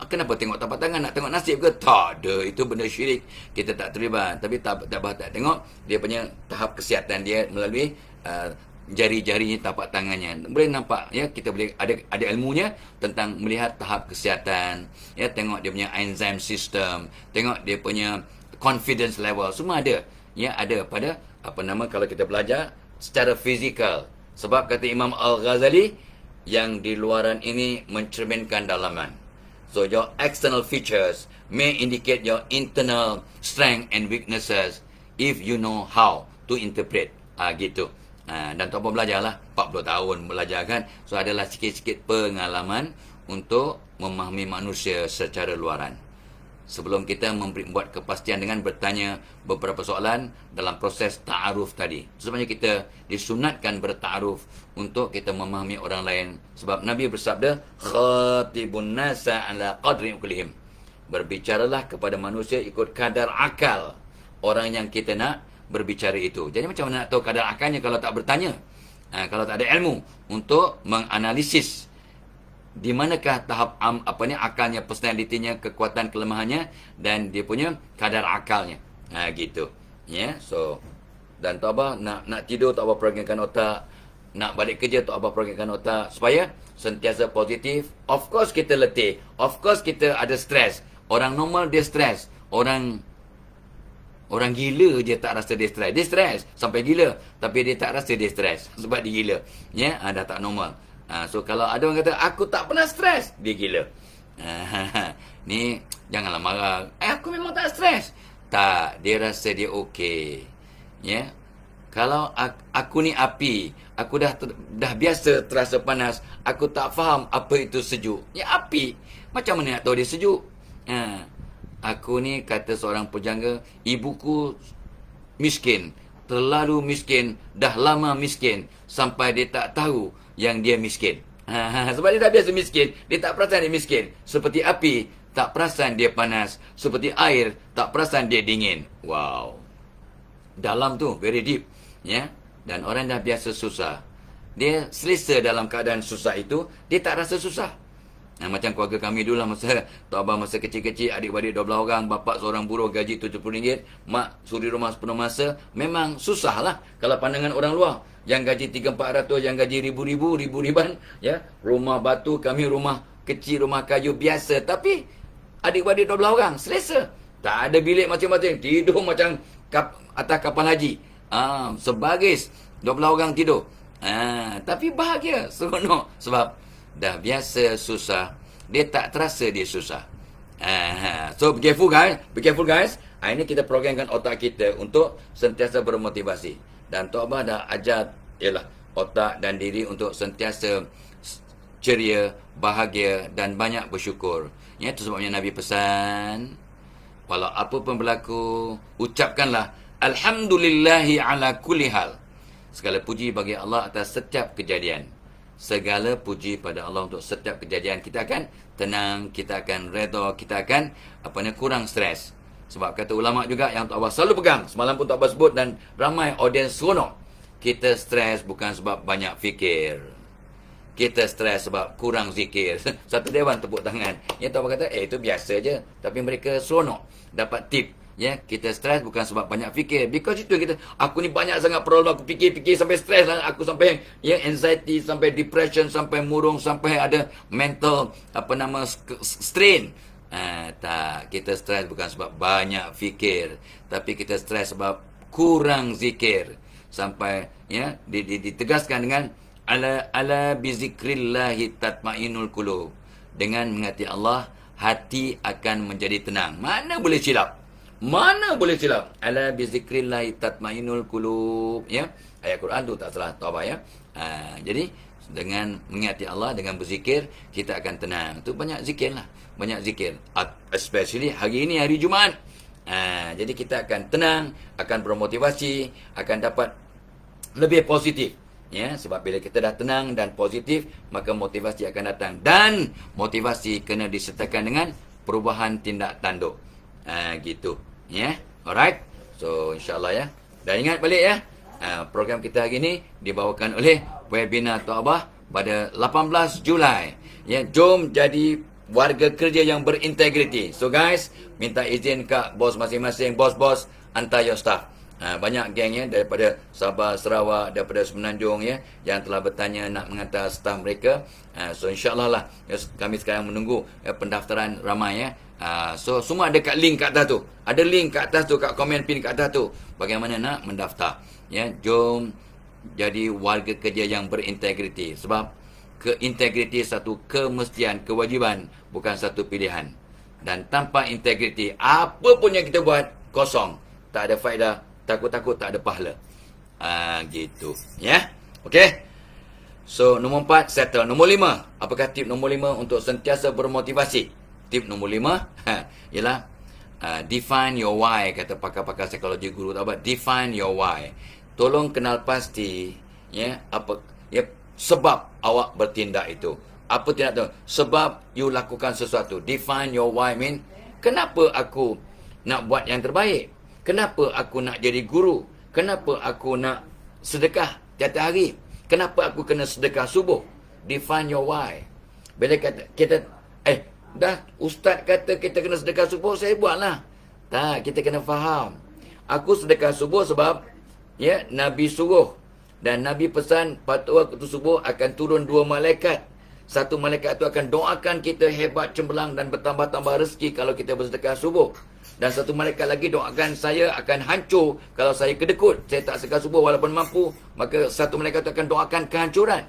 Kenapa tengok tapak tangan? Nak tengok nasib ke? Tak ada. Itu benda syirik. Kita tak terlibat. Tapi tak tengok dia punya tahap kesihatan dia melalui jari-jarinya, tapak tangannya. Boleh nampak, ya, kita boleh ada ilmunya tentang melihat tahap kesihatan, ya, tengok dia punya enzyme system, tengok dia punya confidence level, semua ada. Ya, ada pada kalau kita belajar secara fizikal. Sebab kata Imam Al-Ghazali, yang di luaran ini mencerminkan dalaman. So your external features may indicate your internal strength and weaknesses if you know how to interpret. Gitu. Dan Tok Abah belajarlah 40 tahun belajar kan. So adalah sikit-sikit pengalaman untuk memahami manusia secara luaran. sebelum kita buat kepastian dengan bertanya beberapa soalan dalam proses ta'aruf tadi. Sebenarnya kita disunatkan berta'aruf untuk kita memahami orang lain. Sebab Nabi bersabda, khatibun nasa ala qadri uqlihim. Berbicaralah kepada manusia ikut kadar akal orang yang kita nak berbicara itu. Jadi macam mana nak tahu kadar akalnya kalau tak bertanya? Kalau tak ada ilmu untuk menganalisis di manakah tahap akalnya, personalitinya, kekuatan kelemahannya dan dia punya kadar akalnya. Gitu. Ya. So dan tak apa nak tidur tak apa peragakan otak, nak balik kerja tak apa peragakan otak supaya sentiasa positif. Of course kita letih, of course kita ada stres. Orang normal dia stres. Orang gila je tak rasa dia stres. Dia stres sampai gila tapi dia tak rasa dia stres sebab dia gila. Ya, dah tak normal. So kalau ada orang kata aku tak pernah stres, dia gila. Ni janganlah marah. Aku memang tak stres. Tak, dia rasa dia okey. Ya. Kalau aku ni api, aku dah biasa terasa panas, aku tak faham apa itu sejuk. Ya api. Macam mana nak tahu dia sejuk? Aku ni kata seorang pujangga, ibuku miskin, terlalu miskin, dah lama miskin sampai dia tak tahu yang dia miskin. Sebab dia dah biasa miskin, dia tak perasan dia miskin. Seperti api, tak perasan dia panas. Seperti air, tak perasan dia dingin. Wow. Dalam tu, very deep. Ya. Dan orang dah biasa susah, dia selesa dalam keadaan susah itu, dia tak rasa susah. Macam keluarga kami dulu lah masa Tok Abang masa kecil-kecil, adik-beradik 12 orang, bapak seorang buruh gaji RM70, mak suri rumah sepenuh masa. Memang susah lah kalau pandangan orang luar. Yang gaji 300-400, yang gaji ribu-riban, ya. Rumah batu, kami rumah kecil, rumah kayu biasa. Tapi adik-beradik 12 orang, selesa. Tak ada bilik masing-masing, tidur macam atas kapal haji. Sebaris 12 orang tidur. Tapi bahagia, seronok. Sebab dah biasa susah, dia tak terasa dia susah. So be careful guys. Ini kita programkan otak kita untuk sentiasa bermotivasi. Dan Tok Abah dah ajar ialah otak dan diri untuk sentiasa ceria, bahagia dan banyak bersyukur. Ya, itu sebabnya Nabi pesan, walau apa pun berlaku, ucapkanlah alhamdulillahi ala kulli hal. Segala puji bagi Allah atas setiap kejadian. Segala puji pada Allah untuk setiap kejadian. Kita akan tenang, kita akan redha, kita akan kurang stres. Sebab kata ulama juga yang Tok Abah selalu pegang, semalam pun Tok Abah sebut dan ramai audiens seronok. Kita stres bukan sebab banyak fikir. Kita stres sebab kurang zikir. Satu dewan tepuk tangan. Yang Tok Abah kata, itu biasa je. Tapi mereka seronok dapat tip. Ya, kita stres bukan sebab banyak fikir. Because itu kita, aku ni banyak sangat problem, aku fikir-fikir sampai stres lah. Aku sampai anxiety, sampai depression, sampai murung, sampai ada mental strain. Tak, kita stres bukan sebab banyak fikir, tapi kita stres sebab kurang zikir. Sampai ditegaskan dengan ala bizikrillahi tatmainul qulub. Dengan mengingati Allah, hati akan menjadi tenang. Mana boleh silap? Ala bizikrillahi tatmainul qulub. Ya, ayat Quran tu tak salah Tok Abah ya. Jadi dengan mengingati Allah, dengan berzikir, kita akan tenang. Tu banyak zikir lah. Banyak zikir. Especially hari ini, hari Jumaat. Jadi kita akan tenang, akan bermotivasi, akan dapat lebih positif. Ya, sebab bila kita dah tenang dan positif, maka motivasi akan datang. Dan motivasi kena disertakan dengan perubahan tindak tanduk. Gitu. Ya, alright. So insyaAllah ya. Dan ingat balik ya, program kita hari ini dibawakan oleh webinar Tok Abah pada 18 Julai. Ya, jom jadi warga kerja yang berintegriti. So guys, minta izin kat bos masing-masing, bos-bos, hantar your staff. Banyak geng ya daripada Sabah, Sarawak, daripada Semenanjung ya yang telah bertanya nak menghantar staff mereka. So insyaAllah lah ya, kami sekarang menunggu pendaftaran ramai ya. So semua ada kat link kat atas tu. Ada link kat atas tu, kat komen pin kat atas tu. Bagaimana nak mendaftar. Ya, jom jadi warga kerja yang berintegriti. Sebab keintegriti satu kemestian, kewajiban, bukan satu pilihan. Dan tanpa integriti, apa pun yang kita buat kosong. Tak ada faedah, takut-takut tak ada pahala. Gitu. Ya. Okey. So nombor 4 settle. Nombor 5, apakah tip nombor 5 untuk sentiasa bermotivasi? Tip nombor 5 ialah Define your why, kata pakar-pakar psikologi, guru Tok Abah. Define your why. Tolong kenal pasti, ya, apa, ya, sebab awak bertindak itu. Apa tindak tu? Sebab you lakukan sesuatu. Define your why mean, kenapa aku nak buat yang terbaik? Kenapa aku nak jadi guru? Kenapa aku nak sedekah tiap hari? Kenapa aku kena sedekah subuh? Define your why. Bila kita dah ustaz kata kita kena sedekah subuh, saya buatlah. Tak, kita kena faham. Aku sedekah subuh sebab ya Nabi suruh, dan Nabi pesan pada waktu subuh akan turun 2 malaikat. Satu malaikat itu akan doakan kita hebat cemerlang dan bertambah-tambah rezeki kalau kita bersedekah subuh. Dan satu malaikat lagi doakan saya akan hancur kalau saya kedekut, saya tak sedekah subuh walaupun mampu. Maka satu malaikat itu akan doakan kehancuran.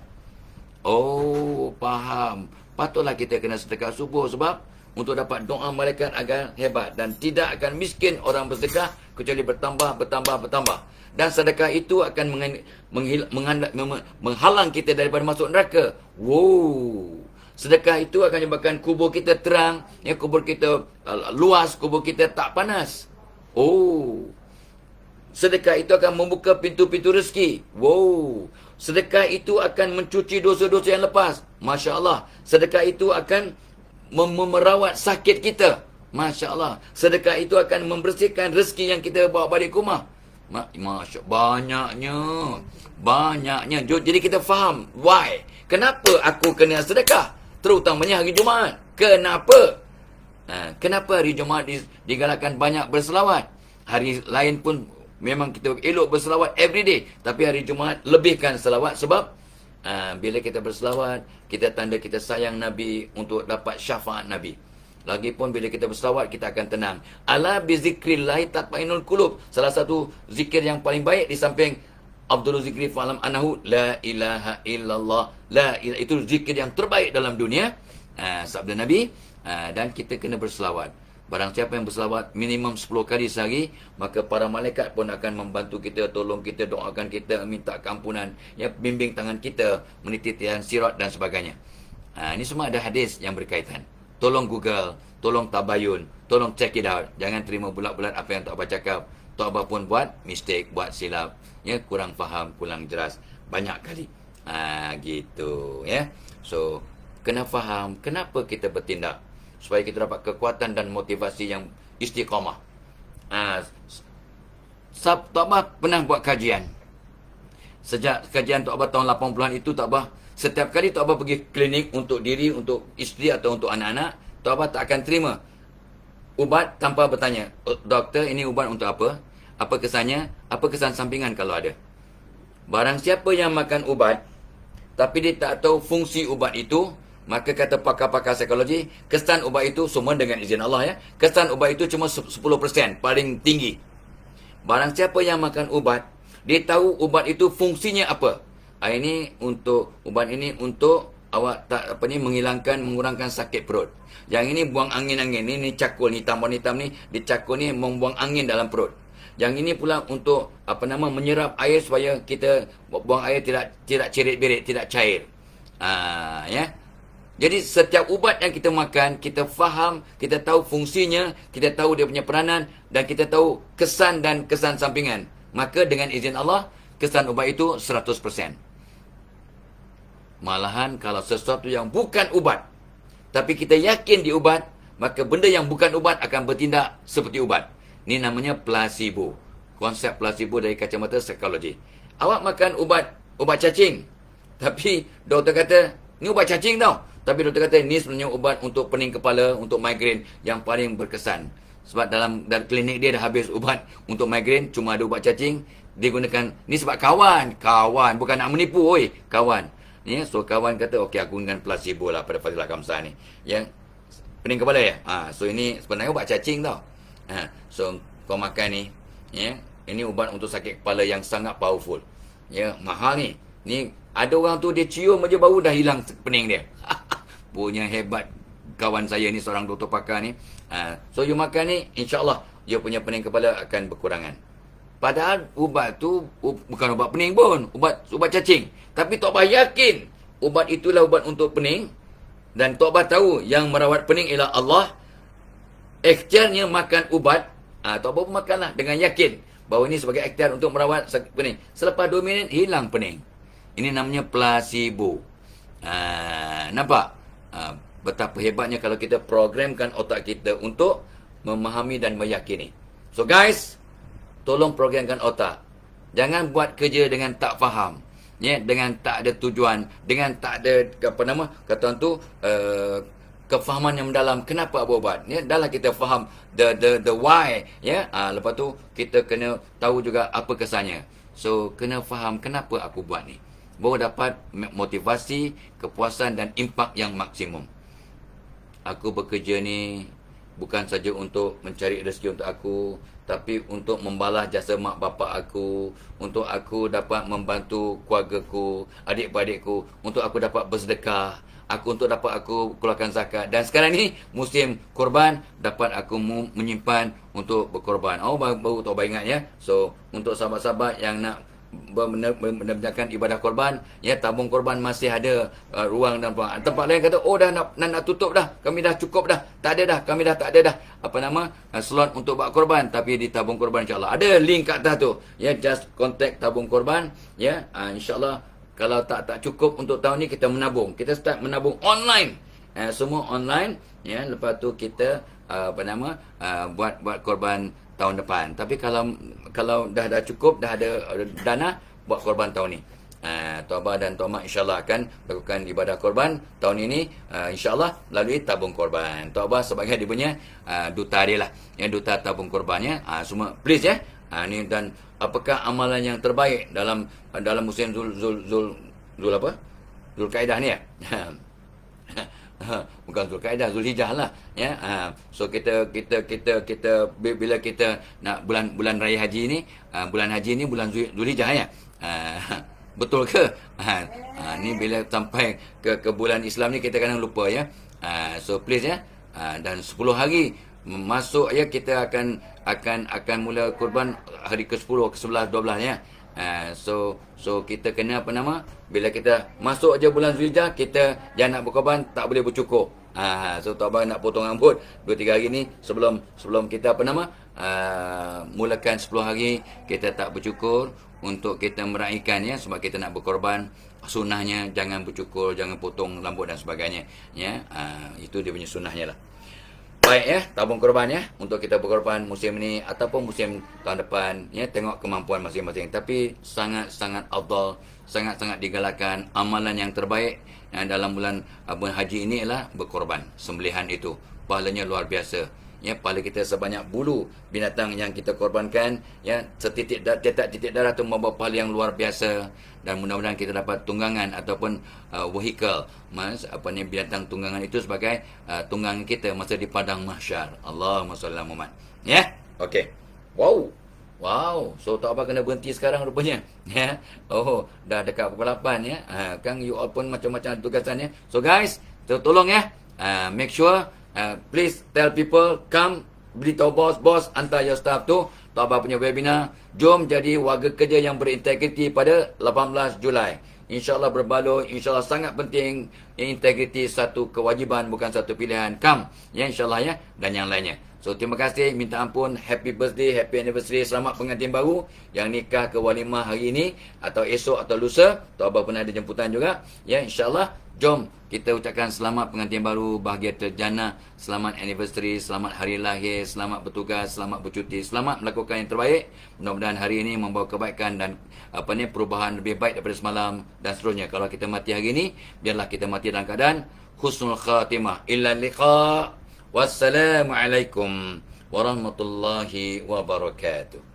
Oh, faham. Patutlah kita kena sedekah subuh sebab untuk dapat doa malaikat agar hebat. Dan tidak akan miskin orang bersedekah kecuali bertambah. Dan sedekah itu akan menghalang kita daripada masuk neraka. Wow. Sedekah itu akan menyebabkan kubur kita terang, ya, kubur kita luas, kubur kita tak panas. Oh. Sedekah itu akan membuka pintu-pintu rezeki. Wow. Sedekah itu akan mencuci dosa-dosa yang lepas. Masya Allah. Sedekah itu akan merawat sakit kita. Masya Allah. Sedekah itu akan membersihkan rezeki yang kita bawa balik ke rumah. Masya Allah. Banyaknya. Jadi kita faham why. Kenapa aku kena sedekah? Terutamanya hari Jumaat. Kenapa? Kenapa hari Jumaat digalakkan banyak berselawat? Hari lain pun memang kita elok berselawat every day. Tapi hari Jumaat lebihkan selawat sebab bila kita berselawat, kita tanda kita sayang Nabi untuk dapat syafaat Nabi. Lagipun bila kita berselawat, kita akan tenang. Ala bizikrillahi tatmainul qulub. Salah satu zikir yang paling baik di samping Abdul Zikri fa'alam anahu la ilaha illallah. Itu zikir yang terbaik dalam dunia. Sabda Nabi. Dan kita kena berselawat. Barang siapa yang berselawat minimum 10 kali sehari, maka para malaikat pun akan membantu kita, tolong kita, doakan kita, minta keampunan, ya, bimbing tangan kita, meniti tiang sirat dan sebagainya. Ini semua ada hadis yang berkaitan. Tolong Google, tolong tabayun, tolong check it out. Jangan terima bulat-bulat apa yang Tok Abah cakap. Tok Abah pun buat mistake, buat silap, ya, kurang faham, kurang jelas banyak kali. Gitu, ya. So, kena faham kenapa kita bertindak, supaya kita dapat kekuatan dan motivasi yang istiqamah. Tok Abah pernah buat kajian. Sejak kajian Tok Abah tahun 80-an itu, Tok Abah, setiap kali Tok Abah pergi klinik untuk diri, untuk isteri atau untuk anak-anak, Tok Abah tak akan terima ubat tanpa bertanya, doktor, ini ubat untuk apa? Apa kesannya? Apa kesan sampingan kalau ada? Barang siapa yang makan ubat, tapi dia tak tahu fungsi ubat itu, maka kata pakar-pakar psikologi, kesan ubat itu semua dengan izin Allah, ya. Kesan ubat itu cuma 10%, paling tinggi. Barang siapa yang makan ubat, dia tahu ubat itu fungsinya apa. Ubat ini untuk awak tak menghilangkan, mengurangkan sakit perut. Yang ini buang angin-angin, ini cakul, ni hitam-hitam ni, dicakul ni membuang angin dalam perut. Yang ini pula untuk menyerap air supaya kita buang air tidak cerit-berit, tidak cair. Ya. Jadi setiap ubat yang kita makan, kita faham, kita tahu fungsinya, kita tahu dia punya peranan, dan kita tahu kesan dan kesan sampingan. Maka dengan izin Allah, kesan ubat itu 100%. Malahan kalau sesuatu yang bukan ubat, tapi kita yakin di ubat, maka benda yang bukan ubat akan bertindak seperti ubat. Ini namanya placebo. Konsep placebo dari kacamata psikologi. Awak makan ubat cacing, tapi doktor kata, ni ubat cacing tau. Tapi doktor kata, ni sebenarnya ubat untuk pening kepala, untuk migrain yang paling berkesan. Sebab dalam klinik dia dah habis ubat untuk migrain, cuma ada ubat cacing. Dia gunakan, ni sebab kawan, bukan nak menipu, oi, kawan. Ya, so kawan kata, okey, aku gunakan placebo lah pada Fadilah Kamsah ni. Yang pening kepala ya. So ini sebenarnya ubat cacing tau. So kau makan ni, ya, ini ubat untuk sakit kepala yang sangat powerful. Ya, mahal ni. Ni ada orang tu dia cium aja bau dah hilang pening dia. Punya hebat kawan saya ni, seorang doktor pakar ni. So you makan ni, insya-Allah dia punya pening kepala akan berkurangan. Padahal ubat tu bukan ubat pening pun, ubat cacing. Tapi Tok Abah yakin ubat itulah ubat untuk pening, dan Tok Abah tahu yang merawat pening ialah Allah. ikhtiarnya makan ubat, atau apa makanlah dengan yakin bahawa ini sebagai ikhtiar untuk merawat pening. Selepas 2 minit hilang pening. Ini namanya placebo. Nampak? Betapa hebatnya kalau kita programkan otak kita untuk memahami dan meyakini. So guys, tolong programkan otak. Jangan buat kerja dengan tak faham. Ya, dengan tak ada tujuan, dengan tak ada kata orang tu kefahaman yang mendalam kenapa buat. Ya, dahlah kita faham the why, ya. Lepas tu kita kena tahu juga apa kesannya. So kena faham kenapa aku buat ni. Baru dapat motivasi, kepuasan dan impak yang maksimum. Aku bekerja ni bukan saja untuk mencari rezeki untuk aku, tapi untuk membalas jasa mak bapak aku, untuk aku dapat membantu keluargaku, adik-beradikku, untuk aku dapat bersedekah, untuk dapat aku keluarkan zakat. Dan sekarang ni musim korban, dapat aku menyimpan untuk berkorban. Baru tahu ingat ya. So untuk sahabat-sahabat yang nak mengerjakan ibadah korban, ya, tabung korban masih ada ruang dan peluang. Tempat lain kata, dah nak tutup dah, kami dah cukup dah, tak ada dah, kami dah tak ada dah slot untuk buat korban. Tapi di tabung korban insyaAllah ada link kat atas tu, ya, just contact tabung korban, ya. InsyaAllah kalau tak cukup untuk tahun ni, kita menabung, kita start menabung online, semua online, ya. Lepas tu kita buat korban tahun depan. Tapi kalau dah cukup, dah ada dana buat korban tahun ni, Tuan Abah dan Tuan Mak insyaAllah akan lakukan ibadah korban tahun ini, insyaAllah melalui tabung korban. Tuan Abah sebagai dia punya duta dia lah, ya, duta tabung korbannya. Semua please ya. Ni, dan apakah amalan yang terbaik dalam musim Zulkaidah ni ya? Bukan Zulkaidah, Zulhijjah lah, ya. So kita bila kita nak bulan raya haji ni, bulan Zulhijjah ya. Betul ke? Ni bila sampai ke bulan Islam ni kita kadang lupa ya. So please ya. Dan 10 hari masuk ya, kita akan mula kurban hari ke-10, ke-11, 12 ya. So kita kena bila kita masuk aja bulan Zulhijjah, kita jangan nak berkorban, tak boleh bercukur. So Tuan Abah nak potong rambut 2-3 hari ni sebelum kita mulakan 10 hari kita tak bercukur, untuk kita meraihkan ya, sebab kita nak berkorban. Sunnahnya jangan bercukur, jangan potong rambut dan sebagainya, ya. Itu dia punya sunnahnya lah. Baik ya, tabung korban ya, untuk kita berkorban musim ni ataupun musim tahun depan, ya, tengok kemampuan masing-masing. Tapi sangat-sangat afdal, sangat-sangat digalakkan. Amalan yang terbaik dalam bulan haji ini ialah berkorban. Sembelihan itu pahalanya luar biasa. Ya, pahala kita sebanyak bulu binatang yang kita korbankan, ya, titik darah itu membawa pahala yang luar biasa. Dan mudah-mudahan kita dapat tunggangan ataupun vehicle, binatang tunggangan itu sebagai tunggangan kita masa di padang mahsyar. Allahumma shalli ala Muhammad. Ya, okey. Wow. So tak apa, kena berhenti sekarang rupanya. Ya. Dah dekat pukul 8 ya. Kang you all pun macam-macam tugasan ya. So guys, tolong ya. Make sure please tell people, come, beritahu bos, hantar your staff tu. Tuan Abah punya webinar, jom jadi warga kerja yang berintegriti pada 18 Julai. InsyaAllah berbaloi, insyaAllah sangat penting. Integriti satu kewajiban, bukan satu pilihan. Come, ya, insyaAllah ya, dan yang lainnya. So terima kasih, minta ampun, happy birthday, happy anniversary, selamat pengantin baru yang nikah ke walimah hari ini atau esok atau lusa. Tuan Abah pun ada jemputan juga, ya, insyaAllah. Jom kita ucapkan selamat pengantin baru, bahagia terjana, selamat anniversary, selamat hari lahir, selamat bertugas, selamat bercuti, selamat melakukan yang terbaik. Mudah-mudahan hari ini membawa kebaikan dan perubahan lebih baik daripada semalam dan seterusnya. Kalau kita mati hari ini, biarlah kita mati dalam keadaan husnul khatimah. Illa liqa. Wassalamualaikum warahmatullahi wabarakatuh.